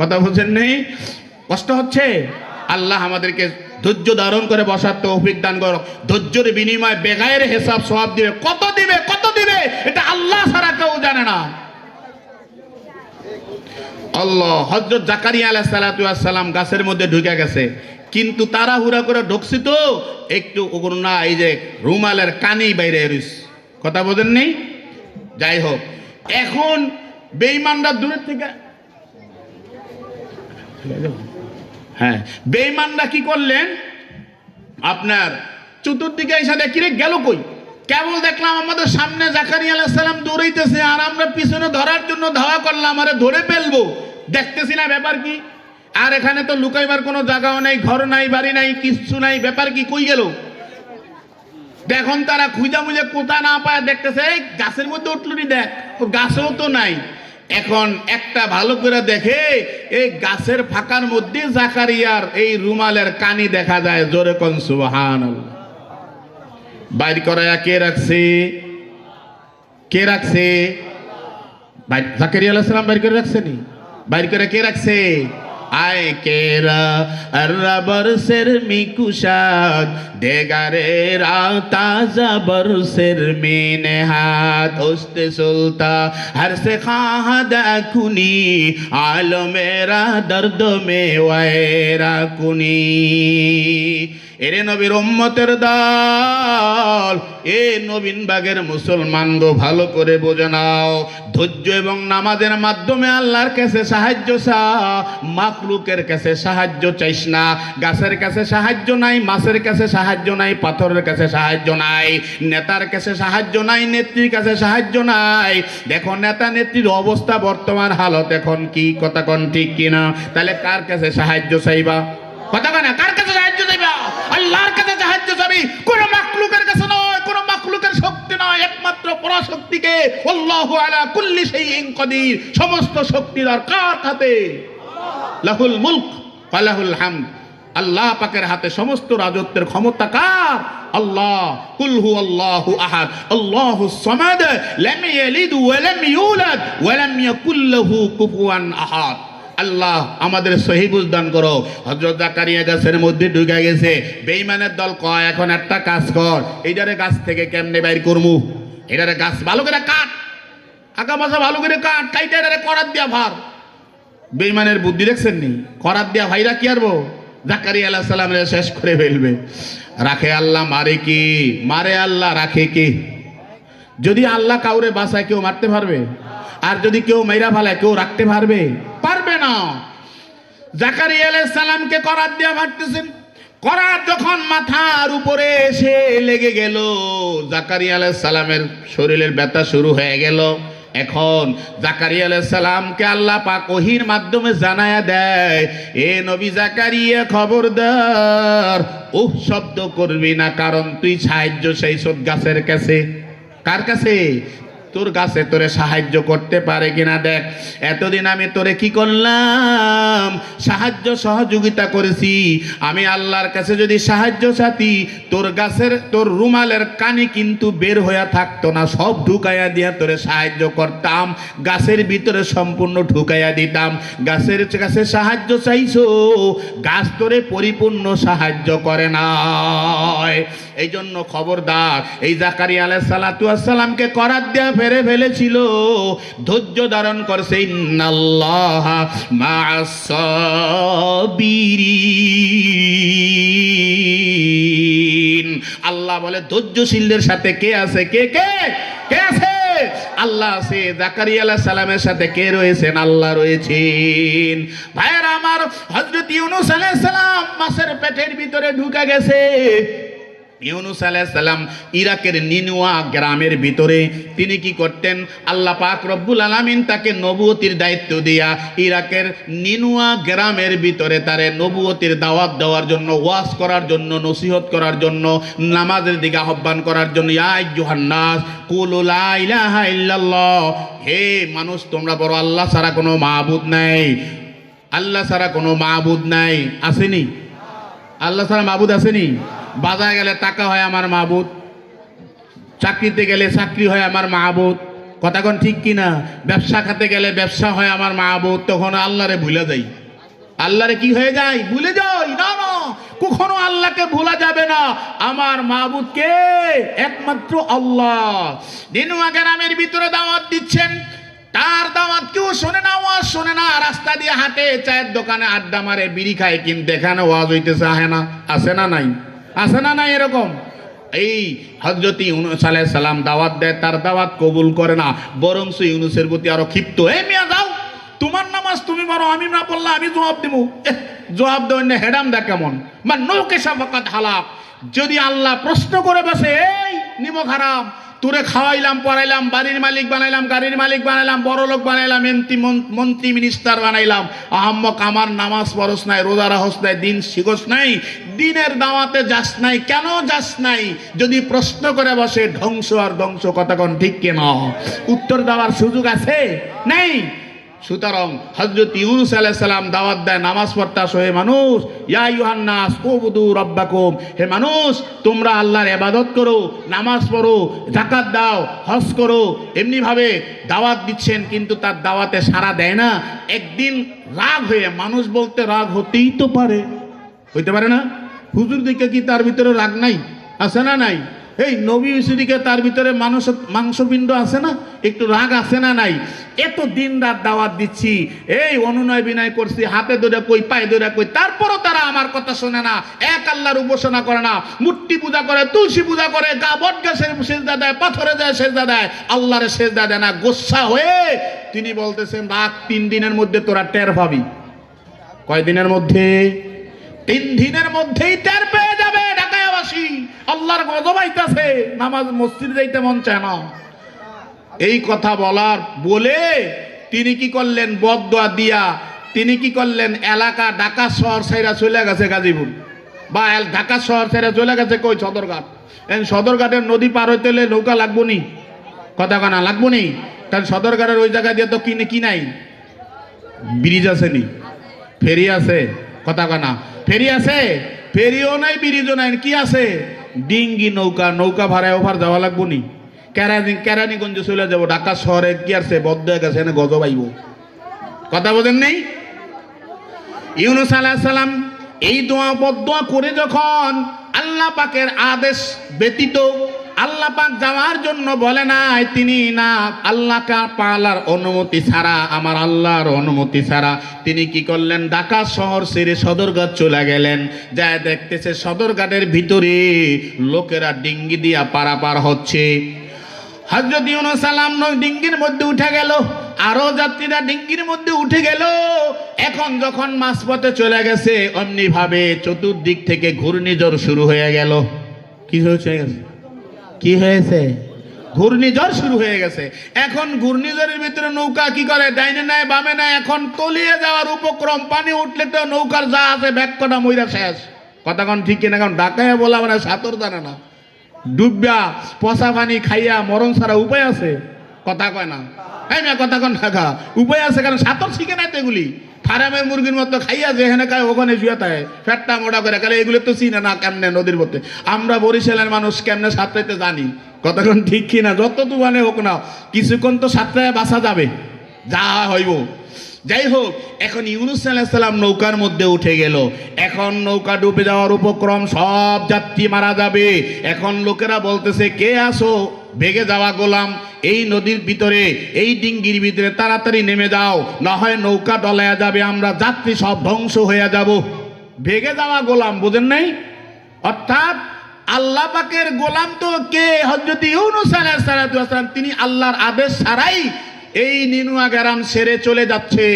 কথা বলছেন নেই? কষ্ট হচ্ছে? আল্লাহ আমাদেরকে ধৈর্য ধারণ করে বসার তৌফিক দান করো। ধৈর্যের বিনিময়ে বেগায়ের হিসাব সওয়াব দিবে। কত দিবে? কত দিবে? এটা আল্লাহ ছাড়া কেউ জানে না। আল্লাহ। হযরত জাকারিয়া আলাইহিস সালাতু ওয়াস সালাম গাছের মধ্যে ঢুকে গেছে, কিন্তু তাড়াহুড়া করে ঢুকছি তো একটু না, এই যে রুমালের কানি বাইরে রইছে। কথা বোঝেন নেই? যাই হোক, এখন বেঈমানরা দূরের থেকে, হ্যাঁ বেঈমানরা কি করলেন? আপনার চতুর্দিকে এসে দেখি রে গেল কই? কেবল দেখলাম আমাদের সামনে জাকারিয়া আলাইহিস সালাম দৌড়াইতেছে, আর আমরা পিছনে ধরার জন্য ধাওয়া করলাম, আরে ধরে ফেলবো। দেখতেছি না ব্যাপার কি? আর এখানে তো লুকাইবার কোনো জায়গাও নাই, ঘর নাই, বাড়ি নাই, কিচ্ছু নাই। ব্যাপার কি? কই গেল? দেখুন তারা খুঁজা মুজে কোথা না পায় দেখতেছে, এই গাছের মধ্যে উঠলুনি, দেখ গাছেও তো নাই। এখন একটা ভালো করে দেখে, এই গাছের ফাঁকার মধ্যে জাকারিয়ার এই রুমালের কানি দেখা যায়। জোরে কোন সুবহানাল্লাহ। বাইর করায়া কে রাখছে? কে রাখছে? জাকারিয়া আলাইহিস সালাম বাইর করে রাখছেনি? বাইর করে কে রাখছে? आए केरा रबर सिर में कुशाद देगारे राता जबर सिर में नेहात उस्ते सुल्ता हर से खाहा दाकुनी आलो मेरा दर्द में वायरा कुनी এরে নবীর উম্মতের দল এ নবীন বাগের মুসলমান গো ভালো করে বোঝে নাও ধৈর্য এবং নামাজের মাধ্যমে আল্লাহর কাছে সাহায্য চা মাখলুকের কাছে সাহায্য চাইস না গাছের কাছে সাহায্য নাই মাছের কাছে সাহায্য নাই পাথরের কাছে সাহায্য নাই নেতার কাছে সাহায্য নাই নেত্রীর কাছে সাহায্য নাই দেখো নেতা নেত্রীর অবস্থা বর্তমান হালত এখন কি কথা কোন ঠিক কিনা তাহলে কার কাছে সাহায্য চাইবা কথা না কার কাছে সাহায্য চাইবা আল্লাহর কাছে সাহায্য চাবি কোন মাখলুকের কাছে নয় কোন মাখলুকের শক্তি নয় একমাত্র পরাশক্তিকে আল্লাহু আলা কুল্লি শাইইন কাদির সমস্ত শক্তির কার হাতে লাহুল মুলক ওয়া লাহুল হামদ আল্লাহ পাকের হাতে সমস্ত রাজত্বের ক্ষমতা কার আল্লাহ কুল হুয়াল্লাহু আহাদ আল্লাহুস সামাদ লাম ইয়ালিদ ওয়া লাম ইউলাদ ওয়া লাম ইয়াকুল লাহু কুফুয়ান আহাদ আল্লাহ আমাদের সহিবুল দান করো হযরত জাকারিয়া গাছের মধ্যে ঢুকে গেছে বেঈমানের দল কয় এখন একটা কাজ কর এইটারে গাছ থেকে কেমনে বাইর করমু এটারে গাছ ভালো করে কাট আগা মাথা ভালো করে কাট কাইটা এটারে করাত দিয়া ভার বেঈমানের বুদ্ধি দেখছেন নি করাত দিয়া ভাইরা কি আরবো জাকারিয়া আলাইহিস সালামের শেষ করে ফেলবে রাখে আল্লাহ মারে কি মারে আল্লাহ রাখে কি যদি আল্লাহ কাউরে বাঁচায় কেউ মারতে পারবে আর যদি কেউ মাইরা ফেলায় কেউ রাখতে পারবে পারবে না জাকারিয়া আলাইহিস সালামকে করাত দিয়া মারতেছেন করাত যখন মাথার উপরে এসে লেগে গেল জাকারিয়া আলাইহিস সালামের শরীরের ব্যথা শুরু হয়ে গেল এখন জাকারিয়া আলাইহিস সালামকে আল্লাহ পাক ওহীর মাধ্যমে জানায়া দেয় এ নবী জাকারিয়া খবরদার উহ শব্দ করবি না কারণ তুই সাহায্য চাইছ গাছের কাছে কার কাছে তোর গাছে তোরে সাহায্য করতে পারে কিনা দেখ এতদিন আমি তোরে কি করলাম সাহায্য সহযোগিতা করেছি আমি আল্লাহর কাছে যদি সাহায্য চাতি তোর গাছের তোর রুমালের কানে কিন্তু বের হয়ে থাকতো না সব ঢুকাইয়া দিয়া তোরে সাহায্য করতাম গাছের ভিতরে সম্পূর্ণ ঢুকাইয়া দিতাম গাছের কাছে সাহায্য চাইছো গাছ তোরে পরিপূর্ণ সাহায্য করে না এই জন্য খবরদার এই জাকারিয়া আলাইহিস সালাতু ওয়াস সালামকে করাত দেয়া ফেরে ফেলেছিল ধৈর্য ধারণ করছে ইন্নাল্লাহা মা'আস সাবিরিন আল্লাহ বলে ধৈর্যশীলদের সাথে কে আছে কে কে কে আছে আল্লাহ আছে জাকারিয়া আলাইহিস সালামের সাথে কে রয়েছেন আল্লাহ রয়েছেন ভাইরা আমার হযরত ইউনূস আলাইহিস সালাম মাছের পেটের ভিতরে ঢুকে গেছে ইউনূস আলাইহিস সালাম ইরাকের নিনুয়া গ্রামের ভিতরে তিনি কি করতেন আল্লাহ পাক রব্বুল আলামিন তাকে নবুয়তির দায়িত্ব দিয়া ইরাকের নিনুয়া গ্রামের ভিতরে তারে নবুয়তির দাওয়াত দেওয়ার জন্য ওয়াজ করার জন্য নসিহত করার জন্য নামাজের দিকে আহ্বান করার জন্য ইয়া আইয়ুহান নাস কুলু লা ইলাহা ইল্লাল্লাহ হে মানুষ তোমরা বড় আল্লাহ ছাড়া কোনো মাবুদ নাই আল্লাহ ছাড়া কোনো মাবুদ নাই আসেনি আল্লাহ ছাড়া মাবুদ আসেনি বাজারে গেলে টাকা হয় আমার মাবুদ চাকরিতে গেলে চাকরি হয় আমার মাবুদ কথা কোন ঠিক কিনা ব্যবসা খাতে গেলে ব্যবসা হয় আমার মাবুদ তখন আল্লাহরে ভুলে যাই আল্লাহরে কি হয়ে যায় ভুলে যাই না না কখনো আল্লাহকে ভোলা যাবে না আমার মাবুদ কে একমাত্র আল্লাহ নিনুয়া গ্রামের ভিতরে দাওয়াত দিচ্ছেন তার দাওয়াত কেউ শোনে না ওয়াজ শোনে না রাস্তা দিয়ে হাঁটে চায়ের দোকানে আড্ডা মারে বিড়ি খায় কিন্তু এখানে ওয়াজ হইতেছে আহে না আসে না নাই আসে না নাই এরকম এই হযরত ইউনূস আলাইহিস সালাম দাওয়াত দেয় তার দাওয়াত কবুল করে না বরং ইউনূসের প্রতি আরো ক্ষিপ্ত এই মিয়া যাও তোমার নামাজ তুমি পড়ো আমি না পড়লে আমি জবাব দেব জবাব দেওয়ার না হেডাম দা কেমন মানে নৌকে সাবাকাত হালাক যদি আল্লাহ প্রশ্ন করে বসে এই নিমক হারাম তোরে খাওয়াইলাম পড়াইলাম বাড়ির মালিক বানাইলাম গাড়ির মালিক বানাইলাম বড় লোক বানাইলাম মন্ত্রী মিনিস্টার বানাইলাম আহাম্মক আমার নামাজ পড়স নাই রোজা রাখস নাই দিন শিখস নাই দিনের দাওয়াতে যাস নাই কেন যাস নাই যদি প্রশ্ন করে বসে ধ্বংস আর ধ্বংস কথা কোন ঠিক কেন উত্তর দেওয়ার সুযোগ আছে নেই সুতরাং হযরত ইউনূস আলাইহিস সালাম দাওয়াত দেয়, নামাজ পড়তে আসো হে মানুষ, ইয়া আইয়ুহান নাস উবুদু রাব্বাকুম, হে মানুষ তোমরা আল্লাহর ইবাদত করো, নামাজ পড়ো, যাকাত দাও, হজ করো। এমনি ভাবে দাওয়াত দিচ্ছেন, কিন্তু তার দাওয়াতে সাড়া দেয় না। একদিন রাগ হয়ে, মানুষ বলতে রাগ হতেই তো পারে, হইতে পারে না? হুজুর দিকে কি তার ভিতরে রাগ নাই? আছে না নাই? এই নবী হুজুরিকে তার ভিতরে মাংসপিণ্ড আছে না? একটু রাগ আছে না নাই? এত দিন রাত দাওয়াত দিচ্ছি, এই অনুনয় বিনয় করছি, হাতে ধরে কই, পায়ে ধরে কই, তারপরও তারা আমার কথা শোনে না, এক আল্লাহর উপাসনা করে না, মূর্তি পূজা করে, তুলসী পূজা করে, গা বট গাছের সেজদা দেয়, পাথরে যায় সেজদা দেয়, আল্লাহরে সেজদা দেয় না। গোসা হয়ে তিনি বলতেছেন, রাগ 3 দিনের মধ্যে তোরা টের পাবি। কয় দিনের মধ্যে? 3 দিনের মধ্যেই টের পেয়ে যাবে ঢাকায়াবাসী, আল্লাহর গজব আইতাছে, নামাজ মসজিদ যাইতে মন চায় না। এই কথা বলে তিনি কি করলেন? বদদোয়া দিয়া তিনি কি করলেন? এলাকা ঢাকা শহর ছাইরা চলে গেছে গাজীপুর, বা ঢাকা শহর ছাইরা চলে গেছে কই? সদরঘাট। সদরঘাটের নদী পার হইতে হলে নৌকা লাগবো নি? কথা কানা লাগবো নি? কারণ সদরঘাটের ওই জায়গা দিয়ে তো কি নাই? ব্রিজ আছে নি? ফেরি আছে? কথা কানা ফেরি আছে? ফেরিও নাই, ব্রিজও নাই, কি আছে? ডিঙ্গি নৌকা। নৌকা ভাড়ায় ওভার যাওয়া লাগবো নি? কেরানীগঞ্জে চলে যাবো, ঢাকা শহরে কি আছে? বদ্ধ হয়ে গেছে, এনে গজব আইব। কথা বোঝেন নেই? ইউনূস আলাইহিস সালাম এই দোয়া বদদোয়া করে যখন আল্লাহ পাকের আদেশ ব্যতীত আল্লাহ পাক যাওয়ার জন্য বলে নাই, তিনি না আল্লাহ পালার অনুমতি ছাড়া, আমার আল্লাহর অনুমতি ছাড়া তিনি কি করলেন? ঢাকা শহর ছেড়ে সদরঘাট চলে গেলেন। যায় দেখতেছে সদরঘাটের ভিতরে লোকেরা ডিঙ্গি দিয়া পারাপার হচ্ছে। হযরত ইউনূস সালাম ডিঙ্গির মধ্যে উঠে গেল, আরো যাত্রীরা ডিঙ্গির মধ্যে উঠে গেল। এখন যখন মাঝপথে চলে গেছে, অমনি ভাবে চতুর্দিক থেকে ঘূর্ণিঝড় শুরু হয়ে গেল। কি হয়েছে? কি হয়েছে? ঘূর্ণিঝড় শুরু হয়ে গেছে। এখন ঘূর্ণিঝড়ের ভিতরে নৌকা কি করে? ডাইনে নেয়, বামে নেয়, এখন তলিয়ে যাওয়ার উপক্রম। পানি উঠলে তো নৌকার যা আছে ব্যাগকটা মইরা শেষ। কথা কোন ঠিক কিনা? কারণ ঢাকায় বলা মানে সাঁতর জানে না, ডুববা পচা পানি খাইয়া মরণ ছাড়া উপায় আছে? কথা কয় না, হ্যাঁ না? কথা কন ঢাকা উপায় আছে, কারণ সাঁতর শিখে নাই তো এগুলি। ফার্মের মুরগির মতো খাইয়া যেখানে খায় ওখানে শুয়ে থাকে, ফ্যাটটা মোটা করে গেলে। এগুলো তো চিনে না কেমনে নদীর মধ্যে। আমরা বরিশালের মানুষ কেমনে সাঁতরাইতে জানি। কতক্ষণ ঠিক কিনা? যত তুফানে হোক না, কিছুক্ষণ তো সাঁতরায় বাঁচা যাবে, যা হইব। যাই হোক, এখন ইউনূস আলাইহিস সালাম নৌকার মধ্যে উঠে গেল। এখন নৌকা ডুবে যাওয়ার উপক্রম, সব যাত্রী মারা যাবে। এখন লোকেরা বলতেছে, কে আসো? ভেগে যাওয়া গোলাম, এই নদীর ভিতরে, এই ডিঙ্গির ভিতরে তাড়াতাড়ি নেমে যাও, না হয় নৌকা ডলায়া যাবে, আমরা যাত্রী সব ধ্বংস হয়ে যাব। ভেগে যাওয়া গোলাম, বুঝেন নাই? অর্থাৎ আল্লাহ পাকের গোলাম তো কে? হযরত ইউনূস আলাইহিস সালাম। তিনি আল্লাহর আদেশ ছাড়াই এই নিনুয়া গ্রাম ছেড়ে চলে যাচ্ছে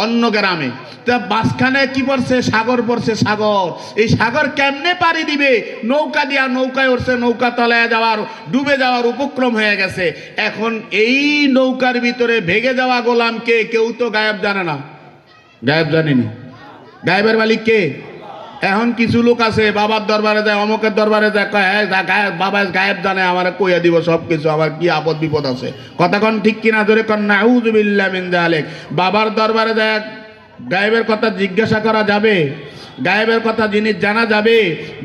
অন্য গ্রামে। তা মাঝখানে কি পড়ছে? সাগর পড়ছে, সাগর। এই সাগর কেমনে পাড়ি দিবে? নৌকা দিয়া নৌকায় উঠছে, নৌকা তলায় যাওয়ার, ডুবে যাওয়ার উপক্রম হয়ে গেছে। এখন এই নৌকার ভিতরে ভেগে যাওয়া গোলামকে কেউ তো গায়েব জানে না। গায়েব জানেনি? গায়েবের মালিক কে? এখন কিছু লোক আছে বাবার দরবারে যায়, অমুকের দরবারে যায়, কয় হ্যাঁ বাবা গায়েব জানে, আমার কইয়া দিব সব কিছু, আমার কি আপদ বিপদ আছে। কথা কন ঠিক কিনা? ধরে কন নাউযু বিল্লাহি মিন যালিক। বাবার দরবারে যায় গায়েবের কথা জিজ্ঞাসা করা যাবে? গায়েবের কথা জিনিস জানা যাবে?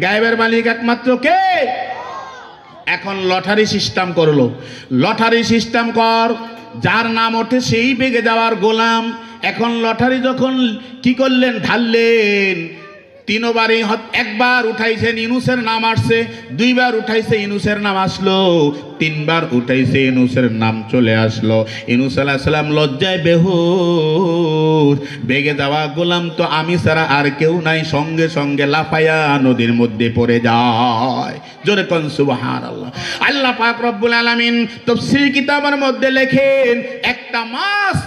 গায়েবের মালিক একমাত্র কে? এখন লটারি সিস্টেম করলো। লটারি সিস্টেম কর, যার নাম ওঠে সেই বেগে যাওয়ার গোলাম। এখন লটারি যখন কি করলেন? ঢাললেন। 3 বারই, একবার উঠাইছেন ইউনূসের নাম আসছে, 2 বার উঠাইছে ইউনূসের নাম আসলো, 3 বার উঠাইছে ইউনূসের নাম চলে আসলো। ইউনূস আলাইহিস সালাম লজ্জায় বেহুশ। বেগে যাওয়া গোলাম তো আমি ছাড়া আর কেউ নাই, সঙ্গে সঙ্গে লাফায়া নদীর মধ্যে পড়ে যায়। জোরে কোন সুবহানাল্লাহ। আল্লাহ পাক রব্বুল আলামিন তাফসীর কিতাবের মধ্যে লেখেন, একটা মাছ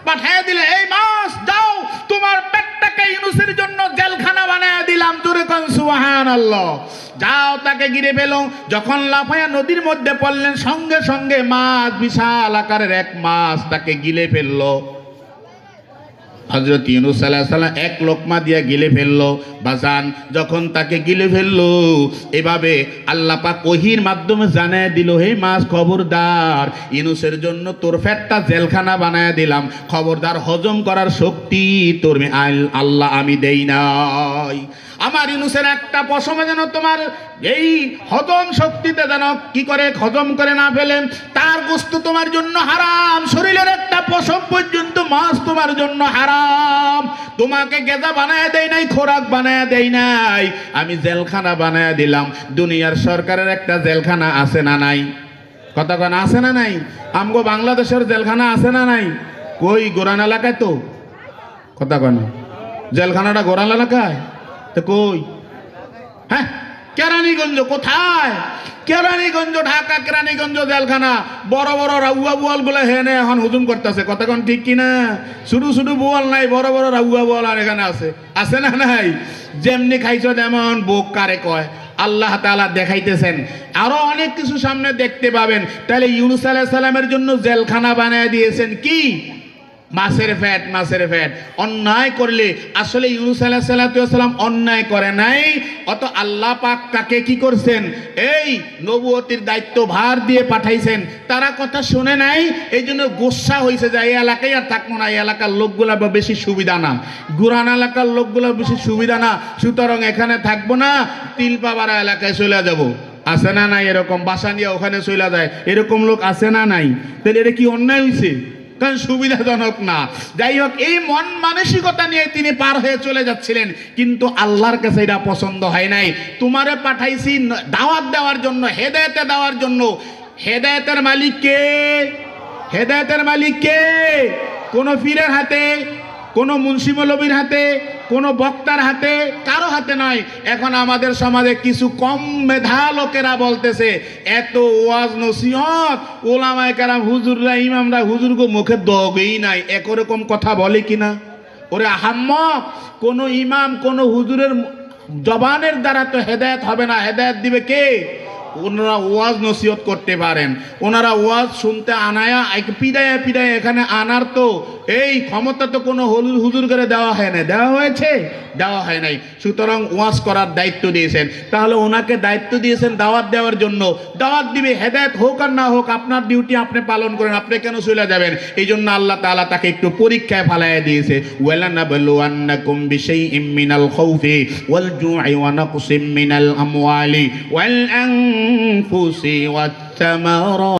পাঠিয়ে দিলে, এই মাছ যাও, তোমার পেটটাকে ইউনূসের জন্য জেলখানা বানায় দিলাম। জোরে কোন সুবহানাল্লাহ। যাও, তাকে ঘিরে ফেলো। যখন লাফায়া নদীর মধ্যে পড়লেন, সঙ্গে সঙ্গে মাছ, বিশাল আকারের এক মাছ তাকে গিলে ফেললো। হযরত ইউনূস আলাইহিস সালাম এক লোকমা দিয়ে গিলে ফেললো বাজান। যখন তাকে গিলে ফেললো, এভাবে আল্লাহ পাক ওহীর মাধ্যমে জানায় দিল, হে মাছ খবরদার, ইউনূসের জন্য তোর পেটটা জেলখানা বানায় দিলাম, খবরদার হজম করার শক্তি তোর আল্লাহ আমি দেই নাই। আমার ইউনূসের একটা পশমে যেন তোমার এই হজম শক্তিতে যেন কি করে হজম করে না ফেলেন, তার গোশত তোমার জন্য হারাম। শরীরের একটা পশম পর্যন্ত মাছ তোমার জন্য হারাম। তোমাকে গেজা বানায় দেই নাই, খোরাক বানায় দেই নাই, আমি জেলখানা বানায় দিলাম। দুনিয়ার সরকারের একটা জেলখানা আছে না নাই? কথা কেন আছে না নাই? আমগো বাংলাদেশের জেলখানা আছে না নাই? কই গোরান এলাকায় তো। কথা কেন জেলখানাটা গোরান এলাকায় তো কই? হ্যাঁ, কেরানীগঞ্জ। কোথায়? কেরানীগঞ্জ, ঢাকা কেরানীগঞ্জ জেলখানা। বড় বড় রাউয়া বোয়াল গুলো হেনে এখন হুজুম করতেছে। কথা কোন ঠিক কিনা? শুধু শুধু বোয়াল নাই, বড় বড় রাউয়া বোয়াল আর এখানে আছে। আছে না নাই? যেমনি খাইছ তেমন বোক কারে কয়। আল্লাহ তাআলা দেখাইতেছেন আরো অনেক কিছু সামনে দেখতে পাবেন। তাহলে ইউনূস আলাইহিস সালামের জন্য জেলখানা বানায় দিয়েছেন কি? মাছের ফ্যাট। মাছের ফ্যাট। অন্যায় করলে আসলে ইউনূস আলাইহিস সালাম অন্যায় করে নাই, অত আল্লাহ পাক তাকে কি করছেন, এই নবুয়তির দায়িত্ব ভার দিয়ে পাঠাইছেন। তারা কথা শুনে নাই, এই জন্য গোসা হয়েছে যে এই এলাকায় আর থাকবো না, এই এলাকার লোকগুলা বেশি সুবিধা না, গুরান এলাকার লোকগুলা বেশি সুবিধা না, সুতরাং এখানে থাকবো না, তিলপাবাড়া এলাকায় চলে যাব। আছে না নাই? এরকম বাসা নিয়ে ওখানে চলে যায়, এরকম লোক আছে না নাই? তাহলে এটা কি অন্যায় হয়েছে? কারণ সুবিধাজনক না। যাই হোক, এই মন মানসিকতা নিয়ে তিনি পার হয়ে চলে যাচ্ছিলেন, কিন্তু আল্লাহর কাছে এটা পছন্দ হয় নাই। তোমারে পাঠাইছি দাওয়াত দেওয়ার জন্য, হেদায়েতে দেওয়ার জন্য। হেদায়েতের মালিক কে? হেদায়েতের মালিক কে? কোন পীরের হাতে, কোন মুন্সি মৌলবীর হাতে, কোন বক্তার হাতে, কারো হাতে নয়। এখন আমাদের সমাজে কিছু কম মেধা লোকেরা বলতেছে এত ওয়াজ নসিহত ওলামায়ে কেরাম হুজুররা ইমামরা হুজুরগো মুখে দগেই নাই, একরকম কথা বলে কিনা? ওরে আহাম্মক, কোন ইমাম কোন হুজুরের জবানের দ্বারা তো হেদায়েত হবে না। হেদায়েত দিবে কে? ওনারা ওয়াজ নসিহত করতে পারেন, ওনারা ওয়াজ শুনতে আনায়া পিড়ায় পিড়ায় এখানে আনার তো এই ক্ষমতা তো কোনো হুজুর করে দেওয়া হয় না। দেওয়া হয়েছে? দেওয়া হয় নাই। সুতরাং ওয়াজ করার দায়িত্ব দিয়েছেন, তাহলে ওনাকে দায়িত্ব দিয়েছেন দাওয়াত দেওয়ার জন্য। দাওয়াত দিবে, হেদায়েত হোক আর না হোক, আপনার ডিউটি আপনি পালন করেন, আপনি কেন চলে যাবেন? এই জন্য আল্লাহ তাআলা তাকে একটু পরীক্ষায় ফালাইয়া দিয়েছে। ওয়ালানাবলুয়ান্নাকুম বিশাইইম মিনাল খাউফি ওয়াল জু'i ওয়া নাকসিম মিনাল আমওয়ালি ওয়াল আনফুসি ওয়াত তামারাত